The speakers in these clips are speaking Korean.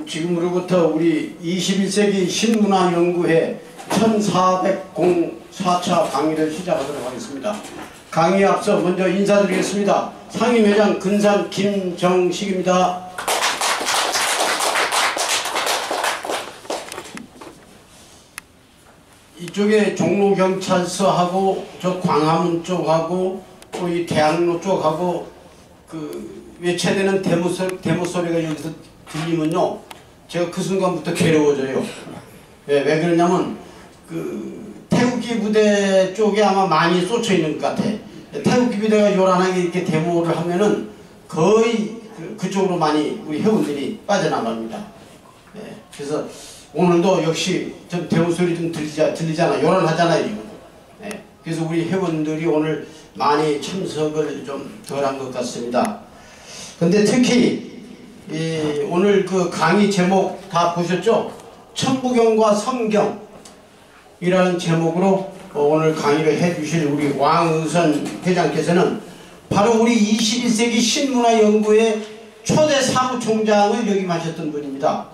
지금으로부터 우리 21세기 신문화연구회 1404차 강의를 시작하도록 하겠습니다. 강의에 앞서 먼저 인사드리겠습니다. 상임회장 근산 김정식입니다. 이쪽에 종로경찰서하고 저 광화문 쪽하고 또 이 대학로 쪽하고 그 외쳐대는 데모 소리가 여기서 들리면요, 제가 그 순간부터 괴로워져요. 왜 그러냐면 그 태극기 부대 쪽에 아마 많이 쏟쳐 있는 것 같아. 태극기 부대가 요란하게 이렇게 데모를 하면은 거의 그쪽으로 많이 우리 회원들이 빠져나갑니다. 그래서 오늘도 역시 좀 데모 소리 좀 들리잖아. 요란하잖아요, 지금. 그래서 우리 회원들이 오늘 많이 참석을 좀 덜한 것 같습니다. 근데 특히 오늘 그 강의 제목 다 보셨죠? 천부경과 성경이라는 제목으로 오늘 강의를 해주실 우리 왕의선 회장께서는 바로 우리 21세기 신문화연구회 초대 사무총장을 역임하셨던 분입니다.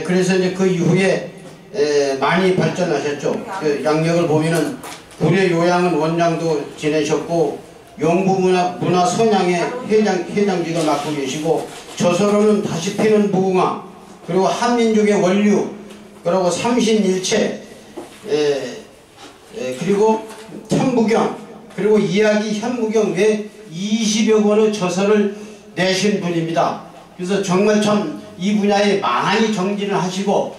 그래서 이제 그 이후에 많이 발전하셨죠. 그 양력을 보면은 고려 요양은 원장도 지내셨고 영부문화 선양의 회장직을 맡고 계시고 저서로는 다시 피는 무궁화, 그리고 한민족의 원류, 그리고 삼신일체, 그리고 천부경, 그리고 이야기 현무경 외 20여 권의 저서를 내신 분입니다. 그래서 정말 참 이 분야에 많이 정진을 하시고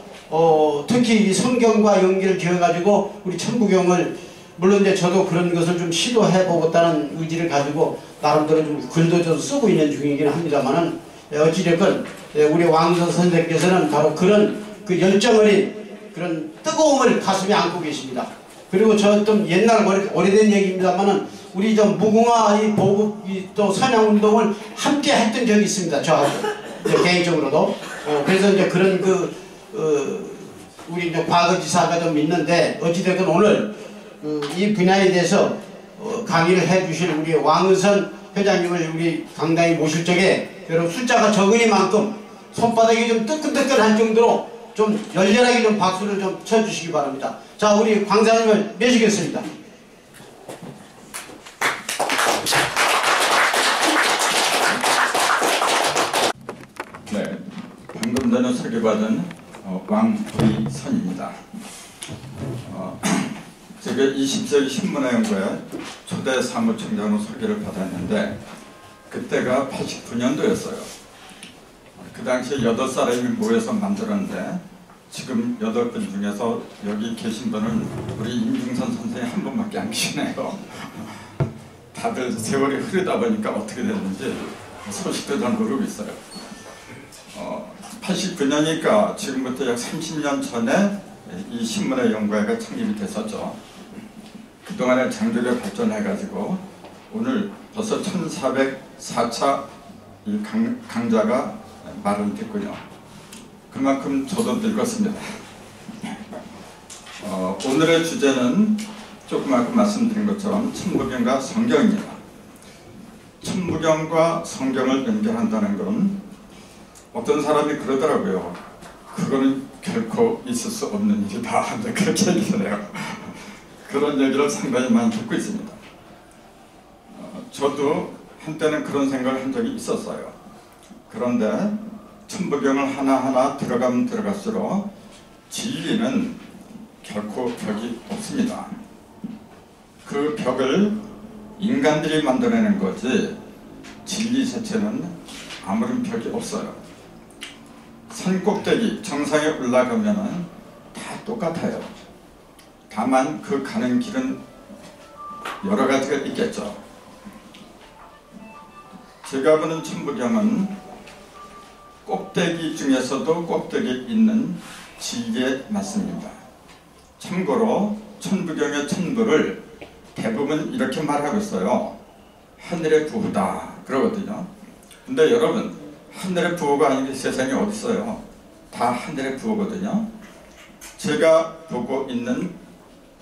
특히 이 성경과 연계를 지어가지고 우리 천부경을, 물론 이제 저도 그런 것을 좀 시도해보겠다는 의지를 가지고 나름대로 좀 글도 좀 쓰고 있는 중이긴 합니다만은, 어찌됐건 우리 왕의선 선생님께서는 바로 그런 그 열정 어린 그런 뜨거움을 가슴에 안고 계십니다. 그리고 저 좀 옛날 오래된 얘기입니다만은 우리 좀 무궁화 이 보급 또 선양 운동을 함께 했던 적이 있습니다. 저하고 개인적으로도. 그래서 이제 그런 우리 이제 과거지사가 좀 있는데, 어찌됐건 오늘 이 분야에 대해서 강의를 해주실 우리 왕의선 회장님을 우리 강당에 모실 적에 여러분 숫자가 적으니만큼 손바닥이 좀 뜨끈뜨끈할 정도로 좀 열렬하게 좀 박수를 좀 쳐주시기 바랍니다. 자, 우리 광사님을 모시겠습니다. 네, 방금 전에 소개받은 왕의선입니다. 제가 20세기 신문화연구회 초대 사무총장으로 소개를 받았는데 그때가 89년도였어요. 그 당시에 8사람이 모여서 만들었는데 지금 8분 중에서 여기 계신 분은 우리 임중선 선생님 한 분밖에 안 계시네요. 다들 세월이 흐르다 보니까 어떻게 됐는지 소식도 잘 모르고 있어요. 89년이니까 지금부터 약 30년 전에 이 신문화연구회가 창립이 됐었죠. 그동안에 장족에 발전해가지고 오늘 벌써 1404차 이 강좌가 마련됐군요. 그만큼 저도 늙었습니다. 오늘의 주제는 조금 아까 말씀드린 것처럼 천부경과 성경입니다. 천부경과 성경을 연결한다는 건 어떤 사람이 그러더라고요. 그거는 결코 있을 수 없는 일이다. 그렇게 얘기를 해요. 그런 얘기를 상당히 많이 듣고 있습니다. 저도 한때는 그런 생각을 한 적이 있었어요. 그런데 천부경을 하나하나 들어가면 들어갈수록 진리는 결코 벽이 없습니다. 그 벽을 인간들이 만들어내는 거지 진리 자체는 아무런 벽이 없어요. 산 꼭대기 정상에 올라가면은 다 똑같아요. 다만 그 가는 길은 여러 가지가 있겠죠. 제가 보는 천부경은 꼭대기 중에서도 꼭대기에 있는 지게 맞습니다. 참고로 천부경의 천부를 대부분 이렇게 말하고 있어요. 하늘의 부호다 그러거든요. 근데 여러분, 하늘의 부호가 아닌 세상에 어디 있어요? 다 하늘의 부호거든요. 제가 보고 있는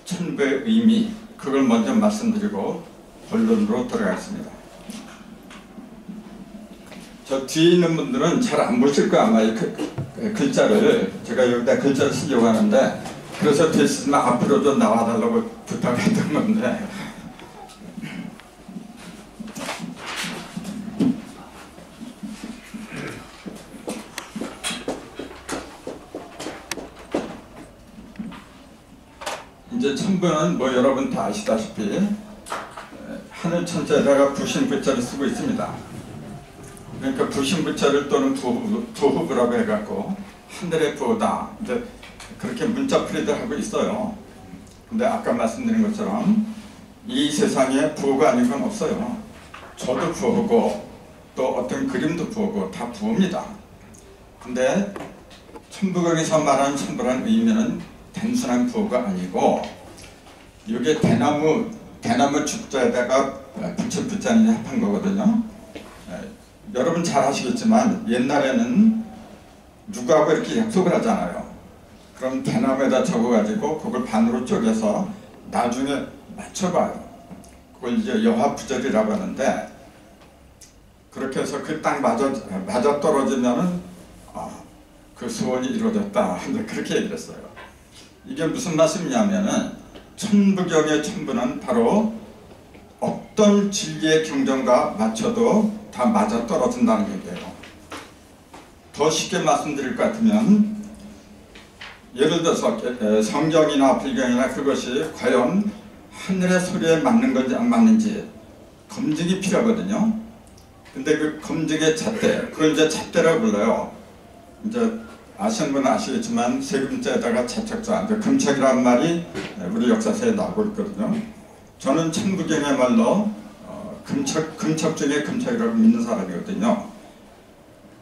천부의 의미, 그걸 먼저 말씀드리고 본론으로 들어가겠습니다. 저 뒤에 있는 분들은 잘 안 보실 거야 아마 글자를 제가 여기다 글자를 쓰려고 하는데 그래서 됐으면 앞으로 좀 나와달라고 부탁했던 건데 이제 천부는 뭐 여러분 다 아시다시피 하늘 천자에다가 부신부자를 쓰고 있습니다. 그러니까 부신부자를 또는 부후부라고 해갖고 하늘의 부호다 이제 그렇게 문자풀이도 하고 있어요. 근데 아까 말씀드린 것처럼 이 세상에 부호가 아닌 건 없어요. 저도 부호고 또 어떤 그림도 부호고 다 부호입니다. 근데 천부경에서 말하는 천부라는 의미는 단순한 부호가 아니고 이게 대나무 죽자에다가 붙일 붙자는 합한 거거든요. 여러분 잘 아시겠지만 옛날에는 누구하고 이렇게 약속을 하잖아요. 그럼 대나무에다 적어가지고 그걸 반으로 쪼개서 나중에 맞춰봐요. 그걸 이제 여화부절이라고 하는데 그렇게 해서 그 딱 맞아 떨어지면은 그 소원이 이루어졌다. 그렇게 얘기를 했어요. 이게 무슨 말씀이냐면은 천부경의 천부는 바로 어떤 진리의 경전과 맞춰도 다 맞아 떨어진다는 얘기예요. 더 쉽게 말씀드릴 것 같으면 예를 들어서 성경이나 불경이나 그것이 과연 하늘의 소리에 맞는 건지 안 맞는지 검증이 필요하거든요. 근데 그 검증의 잣대, 그걸 이제 잣대라고 불러요. 이제 아시는 분은 아시겠지만 세 글자에다가 자척자, 금척이라는 말이 우리 역사서에 나오고 있거든요. 저는 천부경의 말로 금척 중에 금척이라고 믿는 사람이거든요.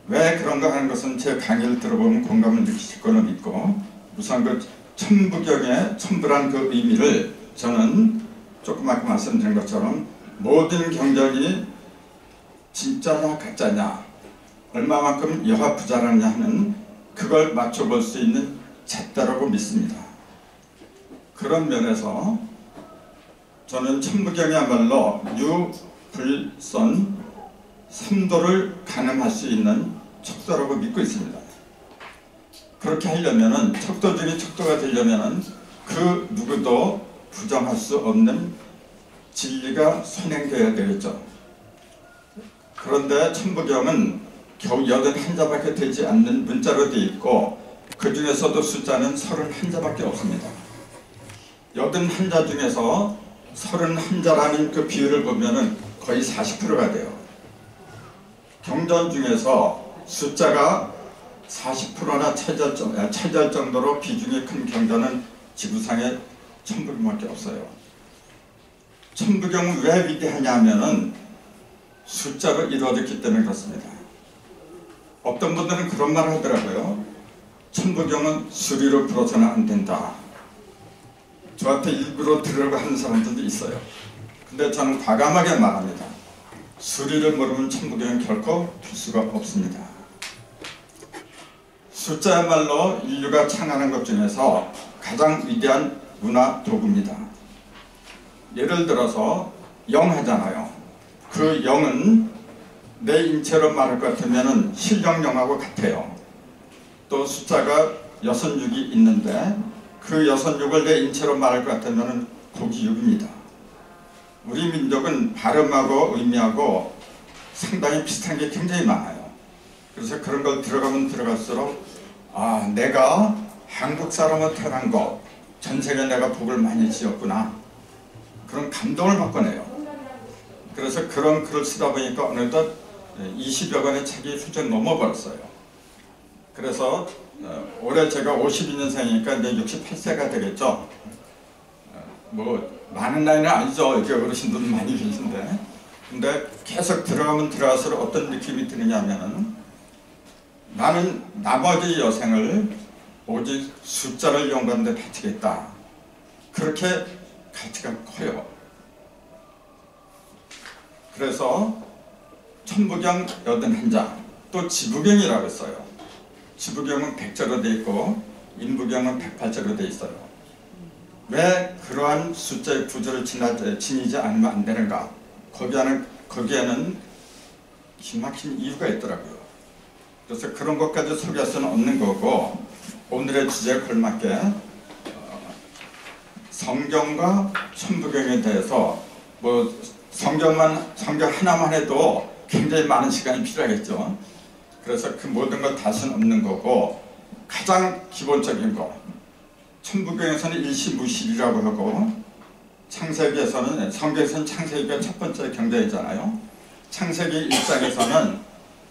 왜 그런가 하는 것은 제 강의를 들어보면 공감을 느끼실 거로 믿고 우선 그 천부경의 천부란 그 의미를 저는 조금 아까 말씀드린 것처럼 모든 경전이 진짜냐 가짜냐 얼마만큼 여화부자라냐 하는 그걸 맞춰볼 수 있는 잣대라고 믿습니다. 그런 면에서 저는 천부경이야말로 유, 불, 선 3도를 가늠할 수 있는 척도라고 믿고 있습니다. 그렇게 하려면은 척도 중에 척도가 되려면은 그 누구도 부정할 수 없는 진리가 선행되어야 되겠죠. 그런데 천부경은 겨우 81자밖에 되지 않는 문자로 되어 있고 그 중에서도 숫자는 31자밖에 없습니다. 81자 중에서 31자라는 그 비율을 보면은 거의 40%가 돼요. 경전 중에서 숫자가 40%나 차지할 정도로 비중이 큰 경전은 지구상에 천부경밖에 없어요. 천부경은 왜 위대하냐면은 숫자로 이루어졌기 때문에 그렇습니다. 어떤 분들은 그런 말을 하더라고요. 천부경은 수리로 풀어서는 안 된다. 저한테 일부러 들으려고 하는 사람들도 있어요. 근데 저는 과감하게 말합니다. 수리를 모르면 천부경은 결코 풀 수가 없습니다. 숫자야말로 인류가 창안한 것 중에서 가장 위대한 문화 도구입니다. 예를 들어서 0 하잖아요. 그 0은 내 인체로 말할 것 같으면 실령령하고 같아요. 또 숫자가 66이 있는데 그 66을 내 인체로 말할 것 같으면 고기 6입니다. 우리 민족은 발음하고 의미하고 상당히 비슷한 게 굉장히 많아요. 그래서 그런 걸 들어가면 들어갈수록 내가 한국 사람으로 태어난 거 전 세계에 내가 복을 많이 지었구나 그런 감동을 받고 내요. 그래서 그런 글을 쓰다 보니까 어느덧 20여 권의 책이 훌쩍 넘어버렸어요. 그래서 올해 제가 52년생이니까 이제 68세가 되겠죠. 뭐 많은 나이는 아니죠. 이렇게 어르신 분들 많이 계신데 근데 계속 들어가면 들어갈수록 어떤 느낌이 드느냐면은 나는 나머지 여생을 오직 숫자를 연구하는 데 바치겠다. 그렇게 가치가 커요. 그래서 천부경 81자 또 지부경이라고 했어요. 지부경은 100자로 되어 있고 인부경은 108자로 되어 있어요. 왜 그러한 숫자의 구조를 지니지 않으면 안 되는가? 거기에는 기막힌 이유가 있더라고요. 그래서 그런 것까지 소개할 수는 없는 거고, 오늘의 주제에 걸맞게 성경과 천부경에 대해서 뭐 성경 하나만 해도 굉장히 많은 시간이 필요하겠죠. 그래서 그 모든 것 다 수는 없는 거고, 가장 기본적인 거, 천부경에서는 일시무실이라고 하고, 창세기에서는, 성경에서는 창세기가 첫 번째 경전이잖아요. 창세기 1장에서는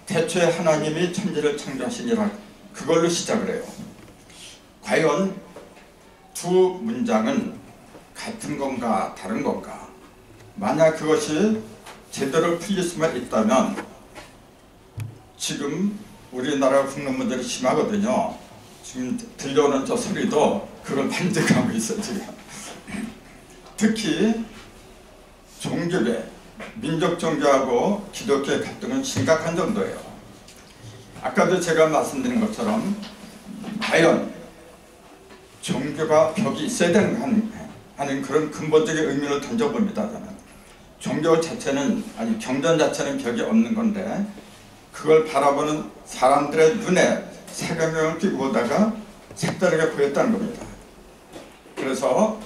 태초에 하나님이 천지를 창조하시니라, 그걸로 시작을 해요. 과연 두 문장은 같은 건가 다른 건가? 만약 그것이 제대로 풀릴 수만 있다면, 지금 우리나라 흑론문들이 심하거든요. 지금 들려오는 저 소리도 그걸 반증하고 있어요, 지금. 특히 종교계, 민족 종교하고 기독교의 갈등은 심각한 정도예요. 아까도 제가 말씀드린 것처럼 과연 종교가 벽이 있어야 되는 하는 그런 근본적인 의미를 던져봅니다. 저는 종교 자체는, 아니 경전 자체는 벽이 없는 건데, 그걸 바라보는 사람들의 눈에 색안경을 끼고 보다가 색다르게 보였다는 겁니다. 그래서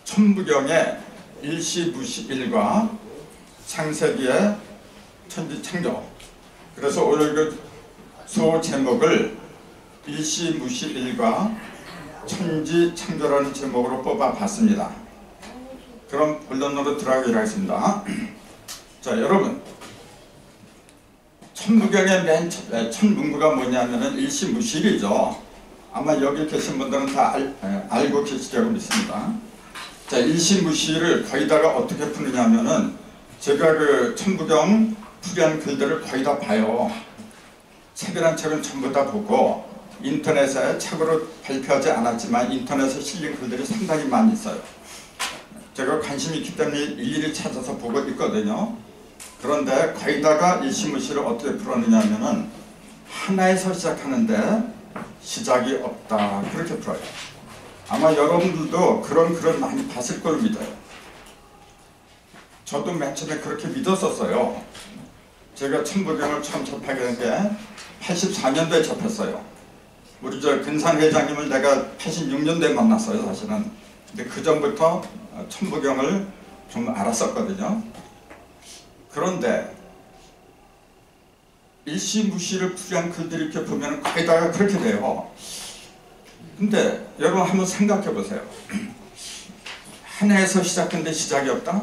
천부경의 일시무실과 창세기의 천지창조, 그래서 오늘 그 소 제목을 일시무실과 천지창조라는 제목으로 뽑아봤습니다. 그럼 본론으로 들어가기로 하겠습니다. 자, 여러분, 천부경의 맨 첫 문구가 뭐냐면은 일시무실이죠. 아마 여기 계신 분들은 다 알고 계시리라고 믿습니다. 자, 일시무실을 거의다가 어떻게 푸느냐면은, 제가 그 천부경 풀이한 글들을 거의 다 봐요. 책이란 책은 전부 다 보고, 인터넷에 책으로 발표하지 않았지만 인터넷에 실린 글들이 상당히 많이 있어요. 제가 관심이 있기 때문에 일일이 찾아서 보고 있거든요. 그런데 거의다가 일시무실을 어떻게 풀었느냐 하면은, 하나에서 시작하는데 시작이 없다, 그렇게 풀어요. 아마 여러분들도 그런 글을 많이 봤을 걸 믿어요. 저도 맨 처음에 그렇게 믿었었어요. 제가 천부경을 처음 접하게 된 게 84년도에 접했어요. 우리 저 근산 회장님을 내가 86년도에 만났어요, 사실은. 근데 그 전부터 천부경을 좀 알았었거든요. 그런데 일시무실을 풀이한 글들을 이렇게 보면 거의 다가 그렇게 돼요. 근데 여러분 한번 생각해 보세요. 하나에서 시작했는데 시작이 없다?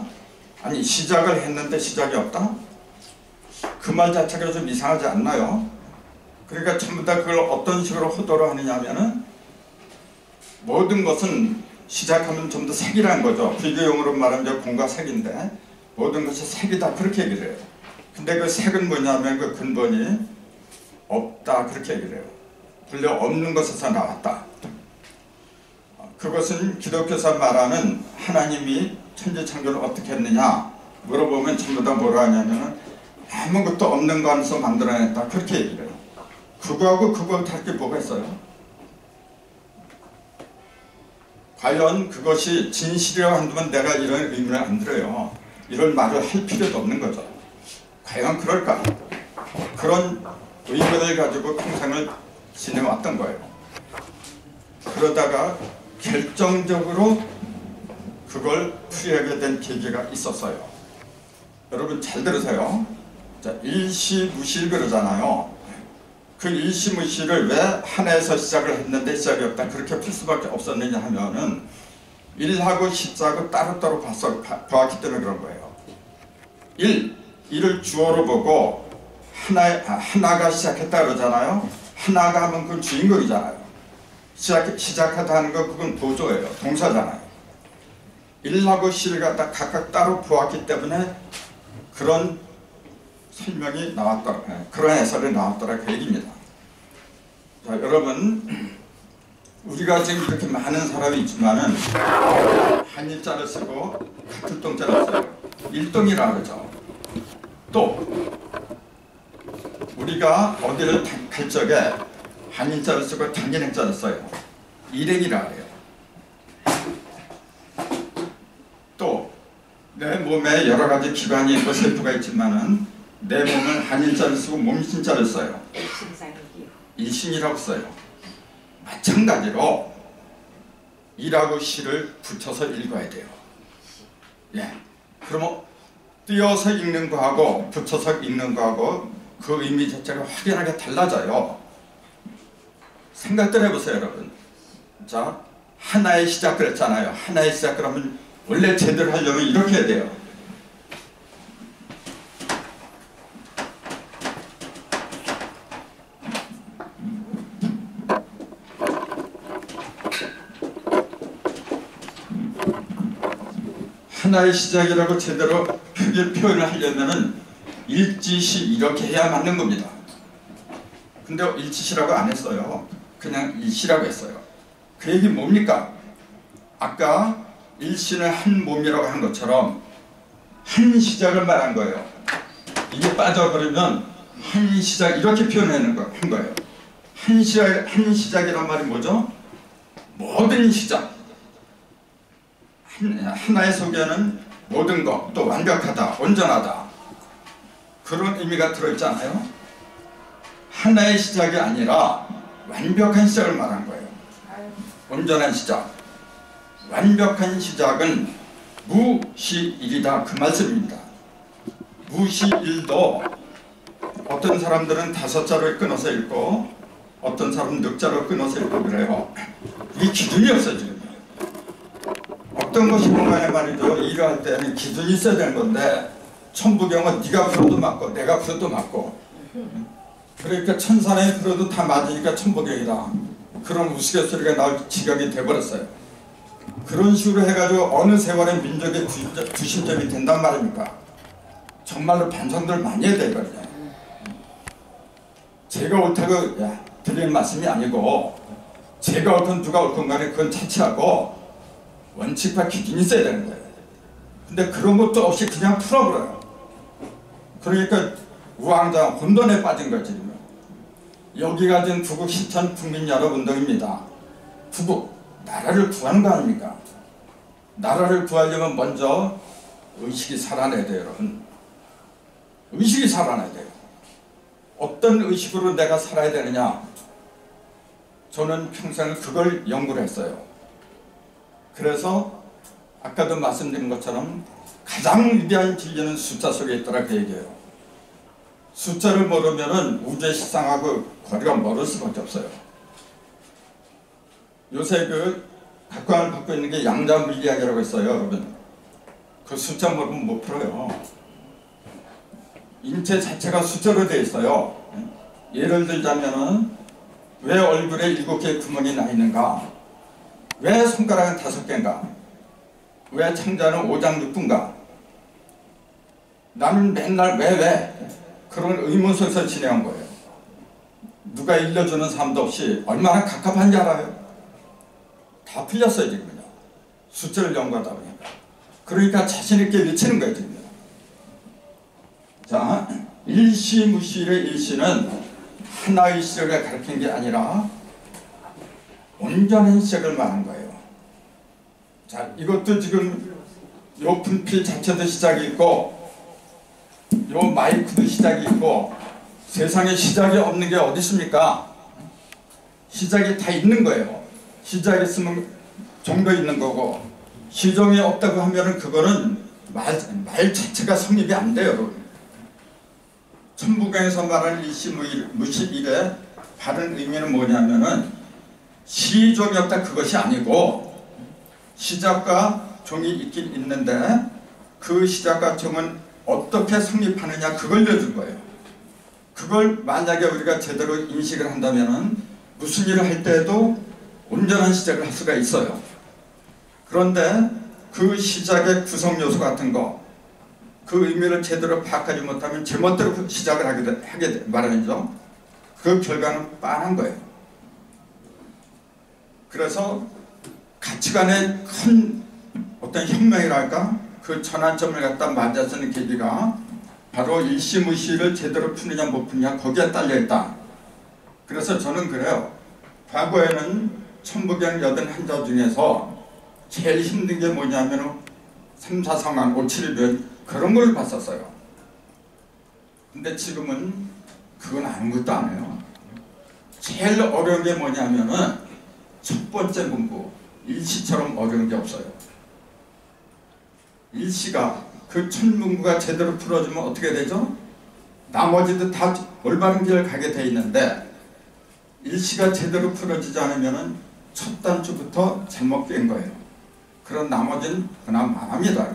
아니, 시작을 했는데 시작이 없다? 그 말 자체가 좀 이상하지 않나요? 그러니까 전부 다 그걸 어떤 식으로 호도를 하느냐 하면은, 모든 것은 시작하면 좀 더 색이라는 거죠. 비교용어로 말하면 공과 색인데, 모든 것이 색이다, 그렇게 얘기를 해요. 근데 그 색은 뭐냐면 그 근본이 없다, 그렇게 얘기를 해요. 원래 없는 것에서 나왔다. 그것은 기독교에서 말하는 하나님이 천지창조를 어떻게 했느냐 물어보면 전부 다 뭐라 하냐면은 아무것도 없는 거 안에서 만들어냈다, 그렇게 얘기를 해요. 그거하고 그거 다를 게 뭐가 있어요? 과연 그것이 진실이라고 한다면 내가 이런 의문을 안 들어요. 이런 말을 할 필요도 없는 거죠. 과연 그럴까? 그런 의문을 가지고 평생을 지내왔던 거예요. 그러다가 결정적으로 그걸 풀이하게 된 계기가 있었어요. 여러분 잘 들으세요. 자, 일시무실 그러잖아요. 그 일시무실을 왜 하나에서 시작을 했는데 시작이 없다, 그렇게 풀 수밖에 없었느냐 하면은, 일하고 시자고 따로따로 보았기 때문에 그런 거예요. 일을 주어로 보고 하나가 시작했다 그러잖아요. 하나가 하면 그건 주인공이잖아요. 시작하다 하는 거 그건 보조예요. 동사잖아요. 일하고 시를 갖다 각각 따로 보았기 때문에 그런 설명이 나왔더라, 그런 해설이 나왔더라, 그 얘기입니다. 자, 여러분, 우리가 지금 이렇게 많은 사람이 있지만은 한일자를 쓰고 같을동자를 써요. 일동이라 그러죠. 또 우리가 어디를 갈 적에 한일자를 쓰고 단일행자를 써요. 일행이라 그래요. 또 내 몸에 여러 가지 기관이 있고 세포가 있지만은 내 몸은 한인자를 쓰고 몸신자를 써요. 일신상이요. 일신이라고 써요. 마찬가지로 이라고 시를 붙여서 읽어야 돼요. 예. 그러면 띄어서 읽는 거하고 붙여서 읽는 거하고 그 의미 자체가 확연하게 달라져요. 생각들 해보세요, 여러분. 자, 하나의 시작 그랬잖아요. 하나의 시작 그러면 원래 제대로 하려면 이렇게 해야 돼요. 하나의 시작이라고 제대로 표현을 하려면은 일지시 이렇게 해야 맞는 겁니다. 근데 일지시라고 안 했어요. 그냥 일시라고 했어요. 그 얘기 뭡니까? 아까 일시는 한 몸이라고 한 것처럼 한 시작을 말한 거예요. 이게 빠져버리면 한 시작 이렇게 표현하는 거 한 거예요. 한 시작이란 말이 뭐죠? 모든 시작. 하나의 속에는 모든 것, 또 완벽하다, 온전하다 그런 의미가 들어있잖아요. 하나의 시작이 아니라 완벽한 시작을 말한 거예요. 온전한 시작. 완벽한 시작은 무시일이다 그 말씀입니다. 무시일도 어떤 사람들은 5자로 끊어서 읽고 어떤 사람은 6자로 끊어서 읽고 그래요. 이 기준이 없어요 지금. 어떤 것이든 간에 말이죠. 일을 할 때는 기준이 있어야 되는 건데 천부경은 네가 풀어도 맞고 내가 풀어도 맞고 그러니까 천사람이 풀어도 다 맞으니까 천부경이다. 그런 우스갯소리가 나올 지경이 돼버렸어요. 그런 식으로 해가지고 어느 세월의 민족의 구심점이 된단 말입니까? 정말로 반성들 많이 해야 되거든요. 제가 옳다고 드리는 말씀이 아니고 제가 옳든 누가 옳든 간에 그건 차치하고 원칙과 기준이 있어야 되는 거예요. 근데 그런 것도 없이 그냥 풀어버려요. 그러니까 우왕좌왕 혼돈에 빠진 거지. 여기가 지금 구국 신천 국민 여러분들입니다. 구국, 나라를 구하는 거 아닙니까? 나라를 구하려면 먼저 의식이 살아나야 돼요, 여러분. 의식이 살아나야 돼요. 어떤 의식으로 내가 살아야 되느냐? 저는 평생 그걸 연구를 했어요. 그래서 아까도 말씀드린 것처럼 가장 위대한 진리는 숫자 속에 있더라 그 얘기예요. 숫자를 모르면은 우주의 실상하고 거리가 멀을 수밖에 없어요. 요새 그 각광을 받고 있는 게 양자물리학이라고 있어요, 여러분. 그 숫자 모르면 못 풀어요. 인체 자체가 숫자로 되어 있어요. 예를 들자면은 왜 얼굴에 7개의 구멍이 나 있는가? 왜 손가락은 5개인가? 왜 창자는 5장6분가? 나는 맨날 왜? 그런 의문속에서 지내온 거예요. 누가 일러주는 사람도 없이 얼마나 갑갑한지 알아요? 다 풀렸어요 지금요. 숫자를 연구하다 보니까. 그러니까 자신있게 외치는 거예요 지금. 자, 일시무시의 일시는 하나의 시작을 가리킨 게 아니라 온전한 시작을 말한 거예요. 자, 이것도 지금 요 분필 자체도 시작이 있고 요 마이크도 시작이 있고 세상에 시작이 없는 게 어디 있습니까? 시작이 다 있는 거예요. 시작이 있으면 종도 있는 거고 시종이 없다고 하면은 그거는 말 자체가 성립이 안 돼요. 여러분. 천부경에서 말하는 일시무시일의 바른 의미는 뭐냐면은 시종이 없다 그것이 아니고 시작과 종이 있긴 있는데 그 시작과 종은 어떻게 성립하느냐 그걸 알려준 거예요. 그걸 만약에 우리가 제대로 인식을 한다면은 무슨 일을 할 때에도 온전한 시작을 할 수가 있어요. 그런데 그 시작의 구성 요소 같은 거 그 의미를 제대로 파악하지 못하면 제멋대로 시작을 하게 마련이죠. 그 결과는 빤한 거예요. 그래서 가치관의 큰 어떤 혁명이랄까 그 전환점을 갖다 맞아서는 계기가 바로 일시무시를 제대로 푸느냐 못 푸느냐 거기에 딸려있다. 그래서 저는 그래요. 과거에는 천부경 81자 중에서 제일 힘든 게 뭐냐면 3, 4, 상황, 5, 7, 별 그런 걸 봤었어요. 근데 지금은 그건 아무것도 안 해요. 제일 어려운 게 뭐냐면은 첫 번째 문구 일시처럼 어려운 게 없어요. 일시가 그 첫 문구가 제대로 풀어주면 어떻게 되죠? 나머지도 다 올바른 길을 가게 돼 있는데 일시가 제대로 풀어지지 않으면은 첫 단추부터 잘못 깬 거예요. 그런 나머지는 그나마 망합니다.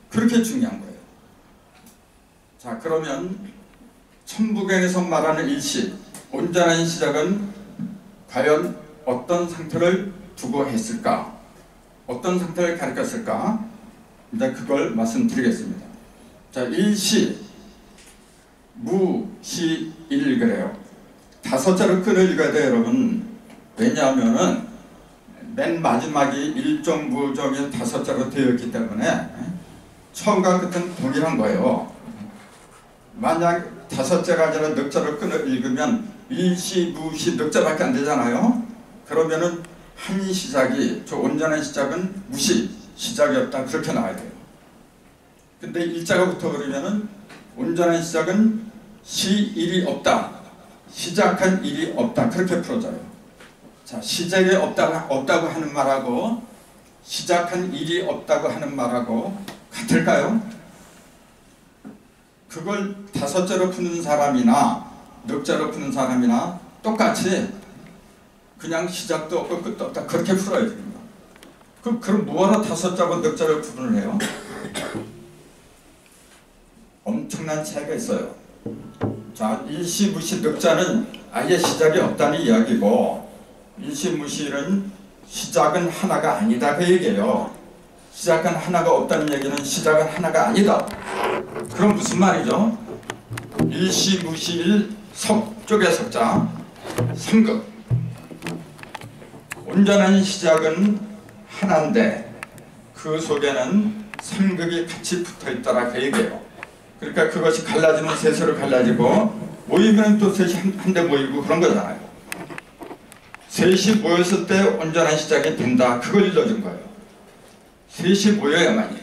그렇게 중요한 거예요. 자, 그러면 천부경에서 말하는 일시, 온전한 시작은 과연 어떤 상태를 두고 했을까? 어떤 상태를 가리켰을까? 이제 그걸 말씀드리겠습니다. 자, 일시, 무시, 일 그래요. 5자로 끈을 읽어야 돼요, 여러분. 왜냐하면은 맨 마지막이 일정부정인 5자로 되어 있기 때문에 처음과 끝은 동일한 거예요. 만약 5자가 아니라 넉자로 끈을 읽으면 일시, 무시, 넉자밖에 안 되잖아요. 그러면은 한 시작이, 저 온전한 시작은 무시, 시작이 없다, 그렇게 나와야 돼요. 근데 일자가 붙어버리면은 온전한 시작은 시일이 없다, 시작한 일이 없다, 그렇게 풀어져요. 자, 시작이 없다고 하는 말하고 시작한 일이 없다고 하는 말하고 같을까요? 그걸 5자로 푸는 사람이나 넉자로 푸는 사람이나 똑같이 그냥 시작도 없고 끝도 없다, 그렇게 풀어야 됩니다. 그럼 뭐하러 5자고 넉자를 구분을 해요? 엄청난 차이가 있어요. 자, 일시, 무시, 넉자는 아예 시작이 없다는 이야기고 일시, 무시는 시작은 하나가 아니다, 그 얘기예요. 시작은 하나가 없다는 얘기는 시작은 하나가 아니다. 그럼 무슨 말이죠? 일시, 무시, 석 쪽의 석자, 삼극. 온전한 시작은 하나인데 그 속에는 삼극이 같이 붙어있더라, 그 얘기예요. 그러니까 그것이 갈라지면 셋으로 갈라지고 모이면 또 셋이 한데 모이고 그런 거잖아요. 셋이 모였을 때 온전한 시작이 된다, 그걸 일러준 거예요. 셋이 모여야만이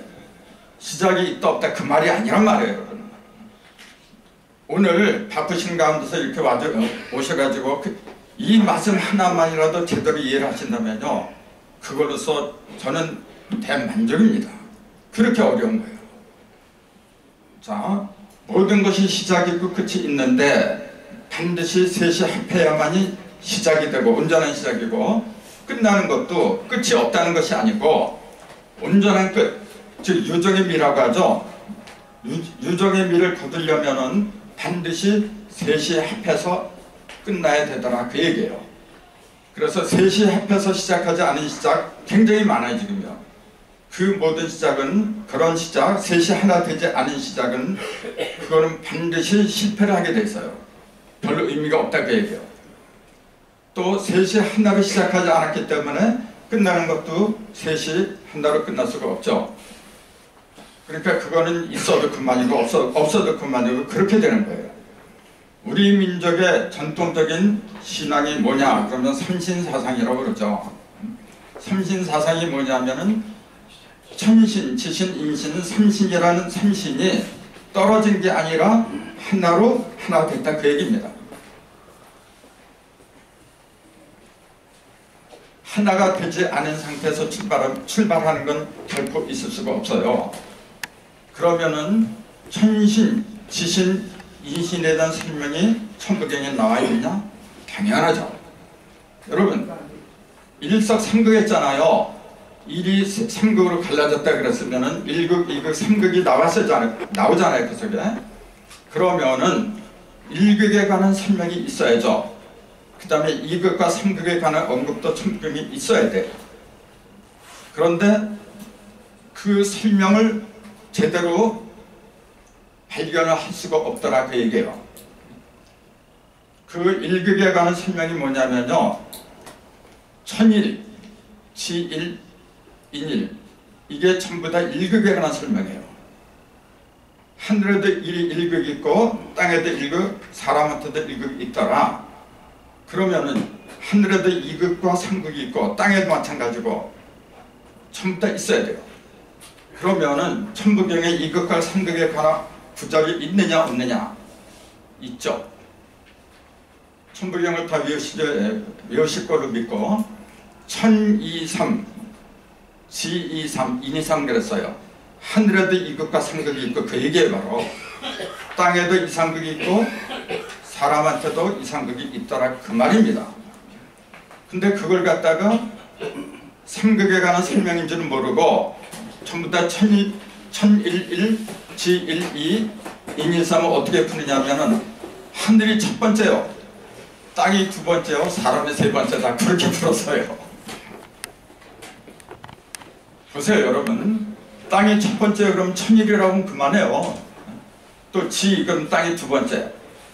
시작이 있다 없다 그 말이 아니란 말이에요, 여러분. 오늘 바쁘신 가운데서 이렇게 오셔가지고 이 말씀 하나만이라도 제대로 이해를 하신다면요, 그걸로서 저는 대만족입니다. 그렇게 어려운 거예요. 자, 모든 것이 시작이 있고 끝이 있는데 반드시 셋이 합해야만이 시작이 되고 온전한 시작이고, 끝나는 것도 끝이 없다는 것이 아니고 온전한 끝, 즉 유정의 미라고 하죠. 유정의 미를 거두려면은 반드시 셋이 합해서 끝나야 되더라, 그 얘기예요. 그래서 셋이 합해서 시작하지 않은 시작 굉장히 많아요, 지금요. 그 모든 시작은, 그런 시작, 셋이 하나 되지 않은 시작은 그거는 반드시 실패를 하게 돼 있어요. 별로 의미가 없다, 그 얘기예요. 또 셋이 하나로 시작하지 않았기 때문에 끝나는 것도 셋이 하나로 끝날 수가 없죠. 그러니까 그거는 있어도 그만이고 없어도 그만이고 그렇게 되는 거예요. 우리 민족의 전통적인 신앙이 뭐냐 그러면 삼신사상이라고 그러죠. 삼신사상이 뭐냐면은 천신, 지신, 인신, 삼신이라는 삼신이 떨어진 게 아니라 하나로 하나 됐다, 그 얘기입니다. 하나가 되지 않은 상태에서 출발하는 건 결코 있을 수가 없어요. 그러면은 천신, 지신, 인신에 대한 설명이 천부경에 나와 있느냐? 당연하죠. 여러분, 일석삼극 했잖아요. 일이 삼극으로 갈라졌다 그랬으면은 1극, 2극, 3극이 나오잖아요, 그 속에. 그러면은 1극에 관한 설명이 있어야죠. 그 다음에 2극과 3극에 관한 언급도 천부경이 있어야 돼. 그런데 그 설명을 제대로 발견을 할 수가 없더라, 그 얘기예요. 그 1극에 관한 설명이 뭐냐면요, 천일, 지일, 인일, 이게 전부 다 1극에 관한 설명이에요. 하늘에도 1극 있고 땅에도 1극, 사람한테도 1극 있더라. 그러면은 하늘에도 2극과 3극이 있고 땅에도 마찬가지고 전부 다 있어야 돼요. 그러면은 천부경에 2극과 3극에 관한 구절이 있느냐 없느냐, 있죠. 천부경을 다 외우실 거로 믿고 1023, G23, 223 그랬어요. 하늘에도 2극과 3극이 있고 그 얘기에 바로 땅에도 2, 3극이 있고 사람한테도 2, 3극이 있더라 그 말입니다. 근데 그걸 갖다가 3극에 관한 설명인 줄은 모르고 전부 다 1011, G12, 223을 어떻게 푸느냐면은 하늘이 첫 번째요, 땅이 두 번째요, 사람이 세 번째다 그렇게 풀었어요. 보세요 여러분, 땅이 첫 번째 그럼 1001이라고 하면 그만해요. 또 지 그럼 땅이 두 번째,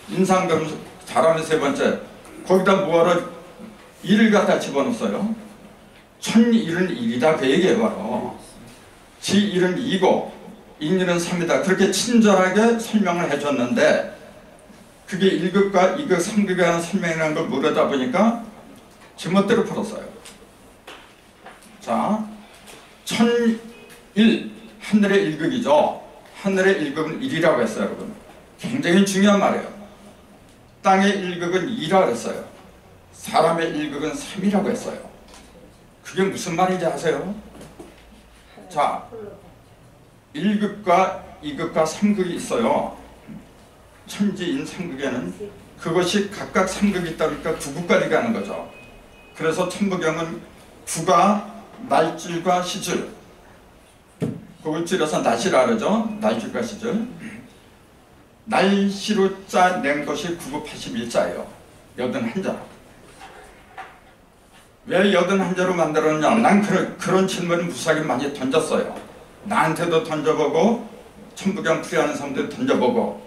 인상 그럼 사람이 세 번째, 거기다 뭐하러 1을 갖다 집어넣었어요. 1001은 1이다 그 얘기예요 바로. 지1은 2고 인일은 3이다 그렇게 친절하게 설명을 해줬는데 그게 1극과 2극, 3극에 관한 설명이라는 걸 모르다 보니까 제멋대로 풀었어요. 자, 1001 하늘의 1극이죠. 하늘의 1극은 1이라고 했어요 여러분. 굉장히 중요한 말이에요. 땅의 1극은 2라고 했어요. 사람의 1극은 3이라고 했어요. 그게 무슨 말인지 아세요? 자, 1극과 2극과 3극이 있어요. 천지인 3극에는 그것이 각각 3극이 있다 보니까 9극까지 가는 거죠. 그래서 천부경은 구가 날줄과 시줄, 그걸 줄여서 날씨라 그러죠. 날줄과 시줄. 날씨로 짜낸 것이 9981자예요. 81자. 왜 81자로 만들었냐? 난 그런 질문을 무수하게 많이 던졌어요. 나한테도 던져보고 천부경 풀이하는 사람들 던져보고,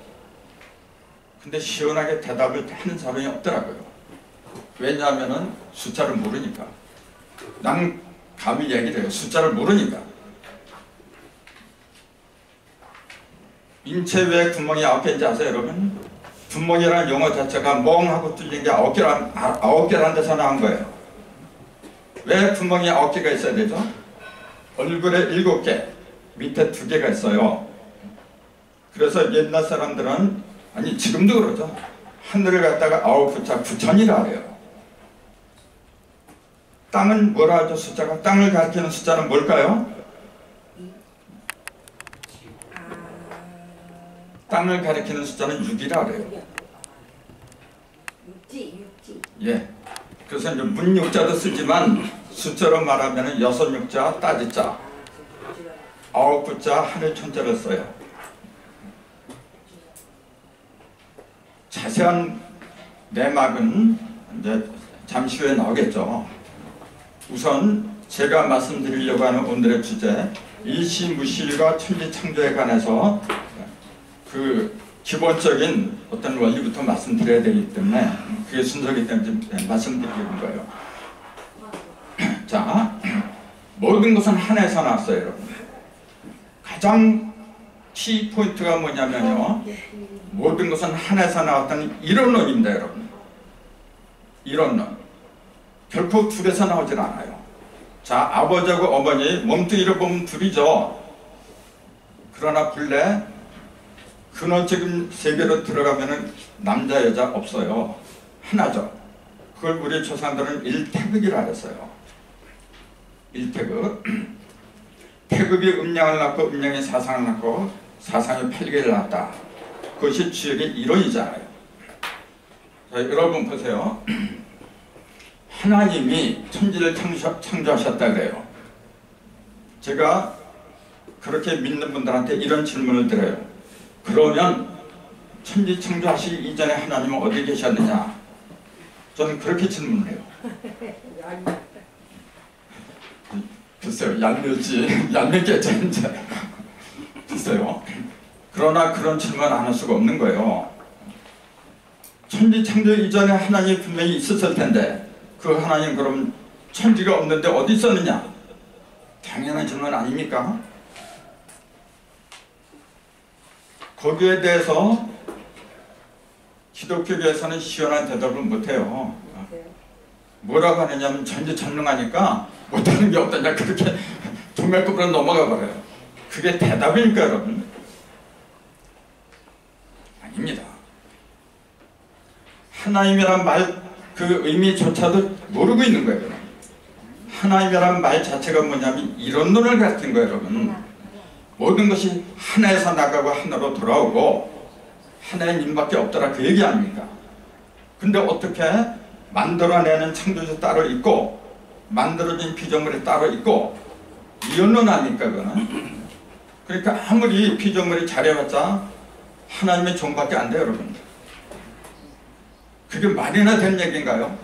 근데 시원하게 대답을 하는 사람이 없더라고요. 왜냐하면 숫자를 모르니까. 난 감히 얘기를 해요. 숫자를 모르니까. 인체 왜 구멍이 9개인지 아세요 여러분? 구멍이라는 용어 자체가 멍하고 뚫린 게 9개라는 데서 나온 거예요. 왜 구멍이 9개가 있어야 되죠? 얼굴에 7개, 밑에 2개가 있어요. 그래서 옛날 사람들은, 아니 지금도 그러죠, 하늘을 갖다가 9부자 9천이라 해요. 땅은 뭐라 하죠? 숫자가, 땅을 가리키는 숫자는 뭘까요? 땅을 가리키는 숫자는 6이라 그래요. 육지. 예. 그래서 이제 문육자도 쓰지만 숫자로 말하면 6육자, 따지자, 9부자, 하늘 천자를 써요. 자세한 내막은 이제 잠시 후에 나오겠죠. 우선 제가 말씀드리려고 하는 오늘의 주제, 일시무실과 천지창조에 관해서 그 기본적인 어떤 원리부터 말씀드려야 되기 때문에 그게 순서이기 때문에 말씀드리는 거예요. 자, 모든 것은 하나에서 나왔어요 여러분. 가장 키포인트가 뭐냐면요, 모든 것은 하나에서 나왔다는 이론론입니다 여러분. 이론론. 결코 둘에서 나오질 않아요. 자, 아버지하고 어머니 몸뚱이를 보면 둘이죠. 그러나 본래 근원적인 세계로 들어가면은 남자 여자 없어요. 하나죠. 그걸 우리 조상들은 일태극이라 했어요. 일태극. 태극이 음양을 낳고 음양이 사상을 낳고 사상이 팔계를 낳았다. 그것이 주역의 이론이잖아요. 자, 여러분 보세요. 하나님이 천지를 창조하셨다 그래요. 제가 그렇게 믿는 분들한테 이런 질문을 드려요. 그러면 천지 창조하시기 이전에 하나님은 어디 계셨느냐? 저는 그렇게 질문을 해요. 글쎄요, 얄밉겠죠 이제. 글쎄요. 그러나 그런 질문 안 할 수가 없는 거예요. 천지 창조 이전에 하나님이 분명히 있었을 텐데 그 하나님 그럼 천지가 없는데 어디 있었느냐? 당연한 질문 아닙니까? 거기에 대해서 기독교계에서는 시원한 대답을 못해요. 뭐라고 하느냐면 전지전능하니까 못하는 게 없다냐, 그렇게 동맥급으로 넘어가 버려요. 그게 대답입니까 여러분? 아닙니다. 하나님이란 말 그 의미조차도 모르고 있는 거예요. 여러분. 하나님이란 말 자체가 뭐냐면 이론론을 가르친 거예요. 여러분. 모든 것이 하나에서 나가고 하나로 돌아오고 하나님밖에 없더라 그 얘기 아닙니까? 근데 어떻게 만들어내는 창조주 따로 있고 만들어진 피조물이 따로 있고 이론론 아닙니까 그거는? 그러니까 아무리 피조물이 잘해봤자 하나님의 종밖에 안 돼요. 여러분. 그게 말이나 되는 얘기인가요?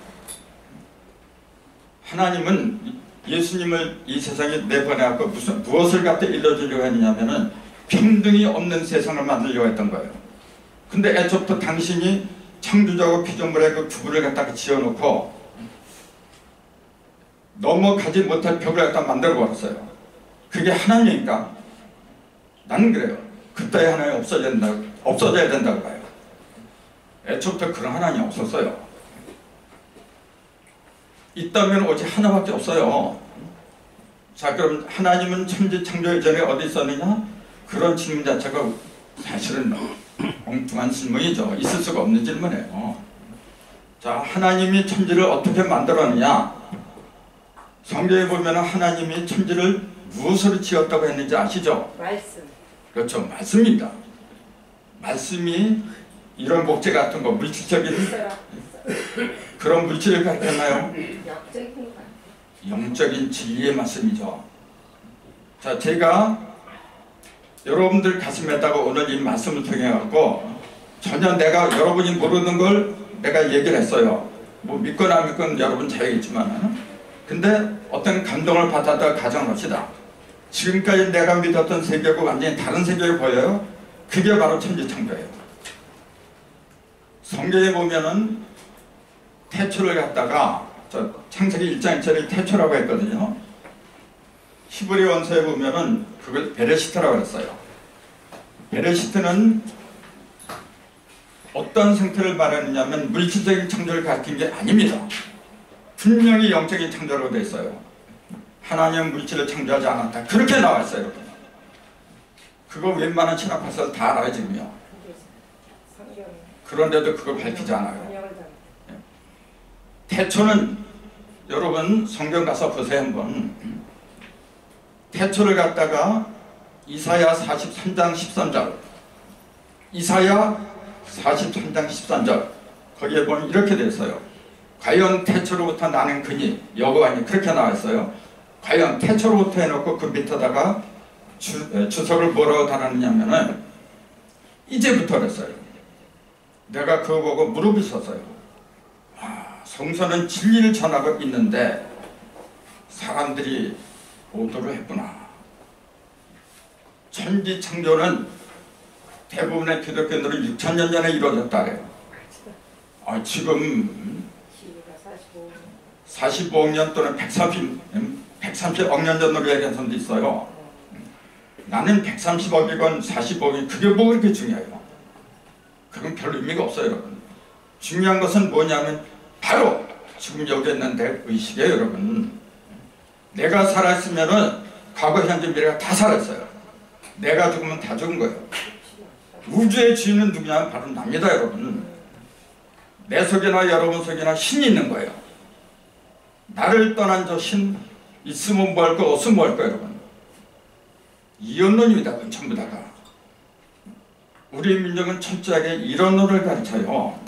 하나님은 예수님을 이 세상에 내보내갖고 무엇을 갖다 일러주려고 했냐면은 평등이 없는 세상을 만들려고 했던 거예요. 근데 애초부터 당신이 창조자고 피조물의 그 구분을 갖다가 지어놓고 넘어가지 못할 벽을 갖다 만들어 버렸어요. 그게 하나님이니까 나는 그래요. 그따위 하나님 없어져야 된다고 봐요. 애초부터 그런 하나님이 없었어요. 있다면 오직 하나밖에 없어요. 자, 그럼 하나님은 천지 창조 이전에 어디 있었느냐? 그런 질문 자체가 사실은 엉뚱한 질문이죠. 있을 수가 없는 질문이에요. 자, 하나님이 천지를 어떻게 만들었느냐? 성경에 보면 하나님이 천지를 무엇으로 지었다고 했는지 아시죠? 말씀. 그렇죠. 말씀입니다. 말씀이 이런 목재 같은 거 물질적인 그런 물질을 가르쳤나요? 영적인 진리의 말씀이죠. 자, 제가 여러분들 가슴에다가 오늘 이 말씀을 통해 갖고 전혀 내가 여러분이 모르는 걸 내가 얘기를 했어요. 뭐 믿거나 안 믿거나 여러분 자유겠지만 근데 어떤 감동을 받았다가 가정합시다. 지금까지 내가 믿었던 세계하고 완전히 다른 세계를 보여요. 그게 바로 천지창조예요. 성경에 보면은 태초를 갖다가 창세기 1장 1절에 태초라고 했거든요. 히브리 원서에 보면은 그걸 베레시트라고 했어요. 베레시트는 어떤 상태를 말하느냐면 물질적인 창조를 가리킨 게 아닙니다. 분명히 영적인 창조라고 되어 있어요. 하나님은 물질을 창조하지 않았다. 그렇게 나와 있어요. 여러분. 그거 웬만한 신학파서 다 알아요 지금요. 그런데도 그걸 밝히지 않아요. 태초는 여러분 성경 가서 보세요 한번. 태초를 갖다가 이사야 43장 13절 이사야 43장 13절 거기에 보면 이렇게 되어 있어요. 과연 태초로부터 나는 그니 여호와니 그렇게 나와 있어요. 과연 태초로부터 해놓고 그 밑에다가 주석을 뭐라고 달았느냐면은 이제부터 그랬어요. 내가 그거 보고 무릎을 섰어요. 성서는 진리를 전하고 있는데 사람들이 오도를 했구나. 천지창조는 대부분의 기독교인들은 6,000년 전에 이루어졌다 그래요. 지금 45억 년 또는 130억 년 전으로 얘기한 사람도 있어요. 나는 130억이건 45억이 그게 뭐가 그렇게 중요해요. 그건 별 의미가 없어요. 여러분. 중요한 것은 뭐냐면 바로 지금 여기 있는 내 의식이에요. 여러분. 내가 살아있으면 과거 현재 미래가 다 살아있어요. 내가 죽으면 다 죽은 거예요. 우주의 주인은 누구냐? 바로 납니다. 여러분. 내 속에나 여러분 속에나 신이 있는 거예요. 나를 떠난 저 신 있으면 뭐 할 거 없으면 뭐 할 거 여러분. 이론론입니다. 그건 전부 다가. 우리 민족은 철저하게 이론론을 가르쳐요.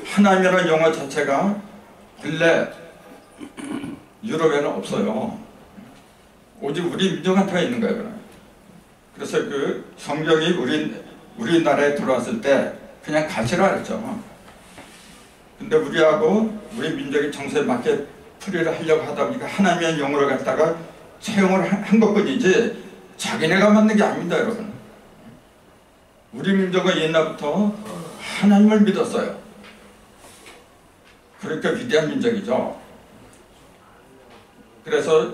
하나님이라는 용어 자체가 본래 유럽에는 없어요. 오직 우리 민족한테 있는 거예요. 그래서 그 성경이 우리나라에 들어왔을 때 그냥 가시라 그랬죠. 근데 우리하고 우리 민족의 정서에 맞게 풀이를 하려고 하다 보니까 하나님의 용어를 갖다가 채용을 한 것뿐이지 자기네가 만든 게 아닙니다. 여러분. 우리 민족은 옛날부터 하나님을 믿었어요. 그러니까 위대한 민족이죠. 그래서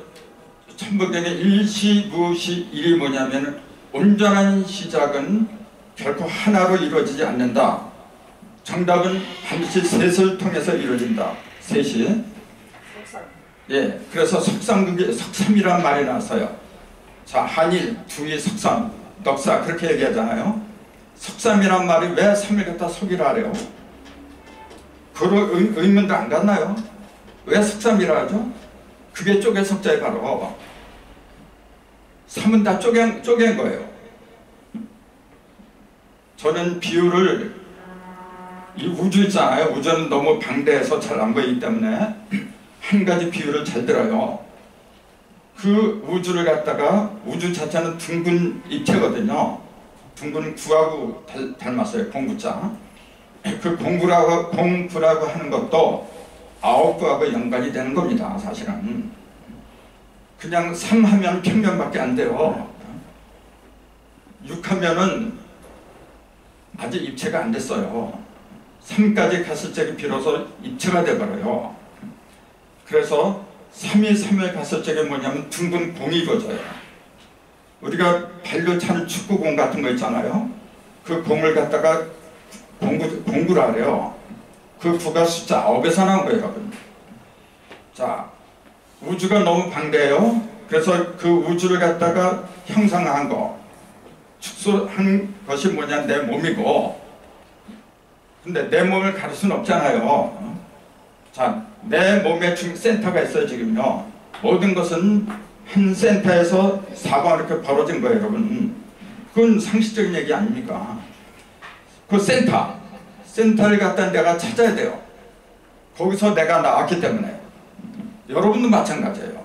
천부경의 일시, 무시, 일이 뭐냐면 온전한 시작은 결코 하나로 이루어지지 않는다. 정답은 반드시 셋을 통해서 이루어진다. 셋이. 예, 그래서 석삼이라는 말이 나왔어요. 자, 한일, 중일, 석삼, 넉사 그렇게 얘기하잖아요. 석삼이란 말이 왜 삼을 갖다 속이라 그래요? 그런 의문도 안 갔나요? 왜 석삼이라 하죠? 그게 쪼개 석자에 바로 삼은 다 쪼갠 거예요. 저는 비유를 이 우주 있잖아요. 우주는 너무 방대해서 잘 안 보이기 때문에 한 가지 비유를 잘 들어요. 그 우주를 갖다가 우주 자체는 둥근 입체거든요. 둥근 구하고 닮았어요. 공구자. 그 공구라고 하는 것도 9구하고 연관이 되는 겁니다. 사실은. 그냥 3 하면 평면밖에 안 돼요. 6 하면은 아직 입체가 안 됐어요. 3까지 갔을 적에 비로소 입체가 돼버려요. 그래서 3이 3에 갔을 적에 뭐냐면 둥근 공이 이루어져요. 우리가 발로 차는 축구공 같은 거 있잖아요. 그 공을 갖다가 공구라 그래요. 그 구가 숫자 9에서 나온 거예요, 여러분. 자, 우주가 너무 방대해요. 그래서 그 우주를 갖다가 형상화한 거, 축소한 것이 뭐냐, 내 몸이고. 근데 내 몸을 가릴 수는 없잖아요. 자, 내 몸에 센터가 있어요, 지금요. 모든 것은 한 센터에서 사방으로 이렇게 벌어진 거예요, 여러분. 그건 상식적인 얘기 아닙니까? 그 센터를 갖다 내가 찾아야 돼요. 거기서 내가 나왔기 때문에. 여러분도 마찬가지예요.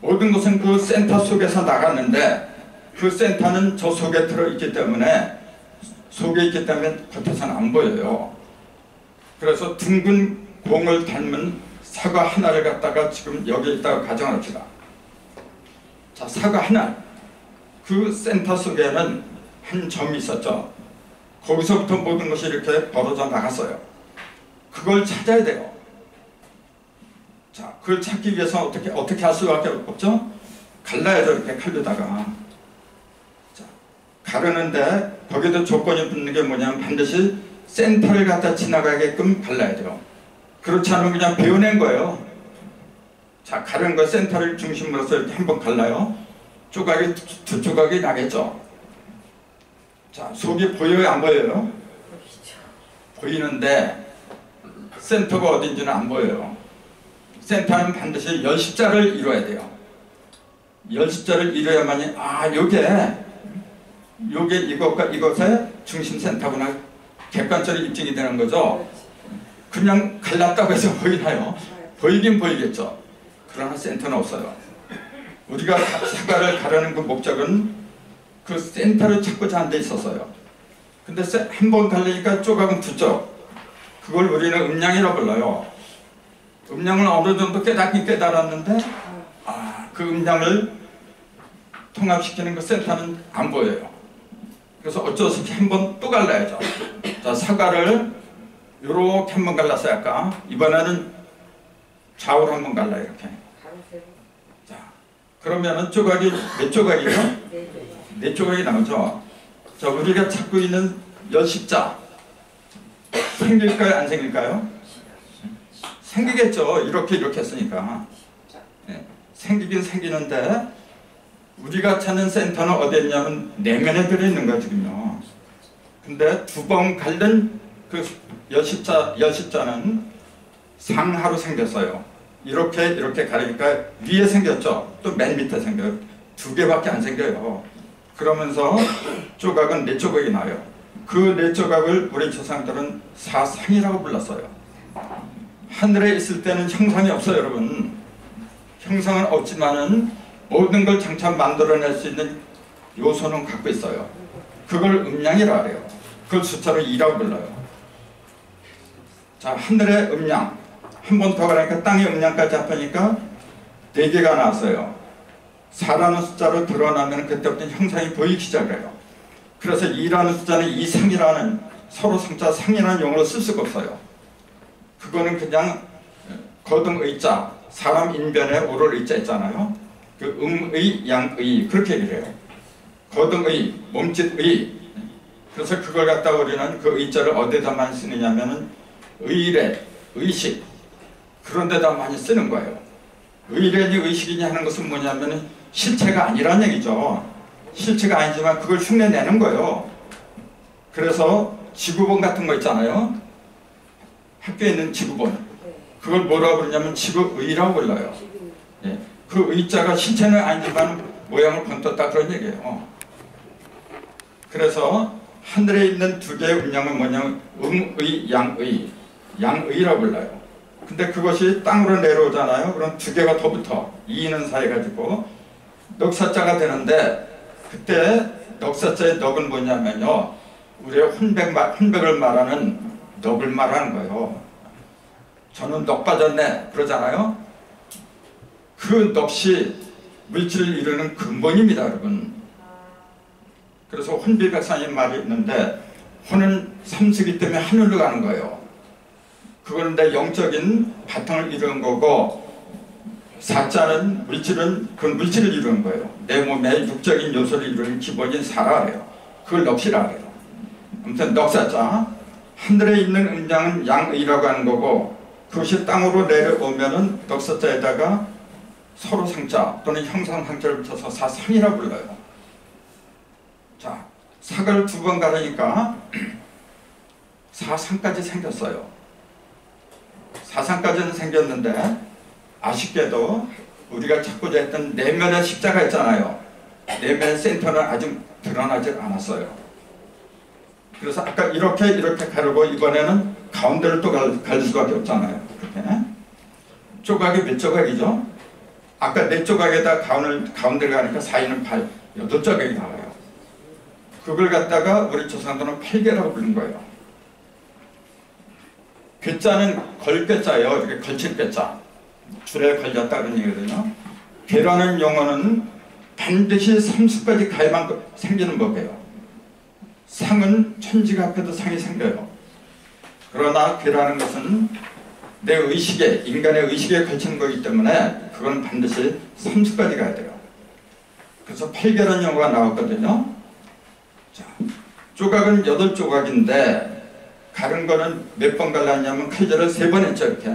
모든 것은 그 센터 속에서 나갔는데 그 센터는 저 속에 들어있기 때문에 겉에서는 안 보여요. 그래서 둥근 공을 닮은 사과 하나를 갖다가 지금 여기에 있다가 가정합시다. 자, 사과 하나. 그 센터 속에는 한 점이 있었죠. 거기서부터 모든 것이 이렇게 벌어져 나갔어요. 그걸 찾아야 돼요. 자, 그걸 찾기 위해서 어떻게 할 수밖에 없죠? 갈라야죠, 이렇게 칼로다가. 자, 가르는데 거기도 조건이 붙는 게 뭐냐면 반드시 센터를 갖다 지나가게끔 갈라야 돼요. 그렇지 않으면 그냥 베어낸 거예요. 자, 가른 거 센터를 중심으로서 이렇게 한번 갈라요. 조각이 두 조각이 나겠죠. 자, 속이 보여요, 안 보여요? 보이는데 센터가 어딘지는 안 보여요. 센터는 반드시 열십자를 이루어야 돼요. 열십자를 이루어야만이 요게 이것의 중심 센터구나 객관적으로 입증이 되는 거죠. 그냥 갈랐다고 해서 보이나요? 보이긴 보이겠죠. 그러나 센터는 없어요. 우리가 사과를 가르는 그 목적은 그 센터를 찾고자 하는 데 있었어요. 근데 한 번 갈리니까 조각은 두 쪽. 그걸 우리는 음량이라고 불러요. 음량을 어느 정도 깨닫긴 깨달았는데 그 음량을 통합시키는 그 센터는 안 보여요. 그래서 어쩔 수 없이 한 번 또 갈라야죠. 자, 사과를 요렇게 한 번 갈랐어요. 아까 이번에는 좌우로 한 번 갈라요. 이렇게. 자, 그러면은 조각이 몇 조각이에요? 네 조각이 나오죠. 자, 우리가 찾고 있는 열십자 생길까요? 안 생길까요? 생기겠죠. 이렇게 했으니까. 네, 생기긴 생기는데 우리가 찾는 센터는 어디에 있냐면 내면에 들어있는 거야 지금요. 근데 두 번 갈른 그 열십자는 상하로 생겼어요. 이렇게 가리니까 위에 생겼죠. 또 맨 밑에 생겨요. 두 개밖에 안 생겨요. 그러면서 조각은 네 조각이 나요. 그 네 조각을 우리 조상들은 사상이라고 불렀어요. 하늘에 있을 때는 형상이 없어요, 여러분. 형상은 없지만은 모든 걸 장차 만들어낼 수 있는 요소는 갖고 있어요. 그걸 음량이라 그래요. 그걸 숫자로 2라고 불러요. 자, 하늘의 음량 한 번 더 가니까 땅의 음량까지 합하니까 4개가 나왔어요. 4라는 숫자로 드러나면 그때부터 형상이 보이기 시작해요. 그래서 2라는 숫자는 이상이라는 서로 상자 상이라는 용어로 쓸 수가 없어요. 그거는 그냥 거등의자, 사람 인변에 오를 의자 있잖아요. 그 음의, 양의 그렇게 얘기를 해요. 거등의, 몸짓의. 그래서 그걸 갖다가 우리는 그 의자를 어디다 많이 쓰느냐면은 의례, 의식 그런 데다 많이 쓰는 거예요. 의례니 의식이니 하는 것은 뭐냐면은 실체가 아니란 얘기죠. 실체가 아니지만 그걸 흉내내는 거예요. 그래서 지구본 같은 거 있잖아요. 학교에 있는 지구본, 그걸 뭐라고 부르냐면 지구의라고 불러요. 예. 그 의자가 신체는 아니지만 모양을 번떴다 그런 얘기예요. 그래서 하늘에 있는 두 개의 음양은 뭐냐면 음의, 양의, 양의라고 불러요. 근데 그것이 땅으로 내려오잖아요. 그럼 두 개가 더 붙어 이인은 사해가지고 넉사자가 되는데, 그때 넉사자의 넉은 뭐냐면요, 우리의 혼백을 말하는 넉을 말하는 거예요. 저는 넉 빠졌네 그러잖아요. 그 넋이 물질을 이루는 근본입니다, 여러분. 그래서 혼비백산의 말이 있는데, 혼은 삼수기 때문에 하늘로 가는 거예요. 그건 내 영적인 바탕을 이루는 거고, 사자는 물질은 그 물질을 이루는 거예요. 내 몸의 육적인 요소를 이루는 기본인 사라래요. 그걸 넋이라 그래요. 아무튼 넋사자, 하늘에 있는 음양은 양의라고 하는 거고, 그것이 땅으로 내려오면은 넋사자에다가 서로 상자 또는 형상 상자를 붙여서 사상이라고 불러요. 자, sak을 두 번 가르니까 사상까지 생겼어요. 사상까지는 생겼는데, 아쉽게도 우리가 찾고자 했던 내면의 십자가 있잖아요. 내면의 센터는 아직 드러나지 않았어요. 그래서 아까 이렇게 가르고 이번에는 가운데를 또 갈 수밖에 없잖아요. 그렇게 조각이 몇 조각이죠? 아까 네 조각에다 가운데를 가니까 사이는 8조각이 나와요. 그걸 갖다가 우리 조상들은 8개라고 부른 거예요. 괴자는 걸괴자예요. 이렇게 걸칠 괴자, 줄에 걸렸다 그런 얘기거든요. 괴라는 용어는 반드시 삼수까지 가야만 생기는 법이에요. 상은 천지가 앞에도 상이 생겨요. 그러나 괴라는 것은 내 의식에, 인간의 의식에 걸치는 거기 때문에 그건 반드시 삼수까지 가야 돼요. 그래서 8개라는 용어가 나왔거든요. 자, 조각은 8조각인데 가른 거는 몇 번 갈랐냐면 칼질을 3번 했죠. 이렇게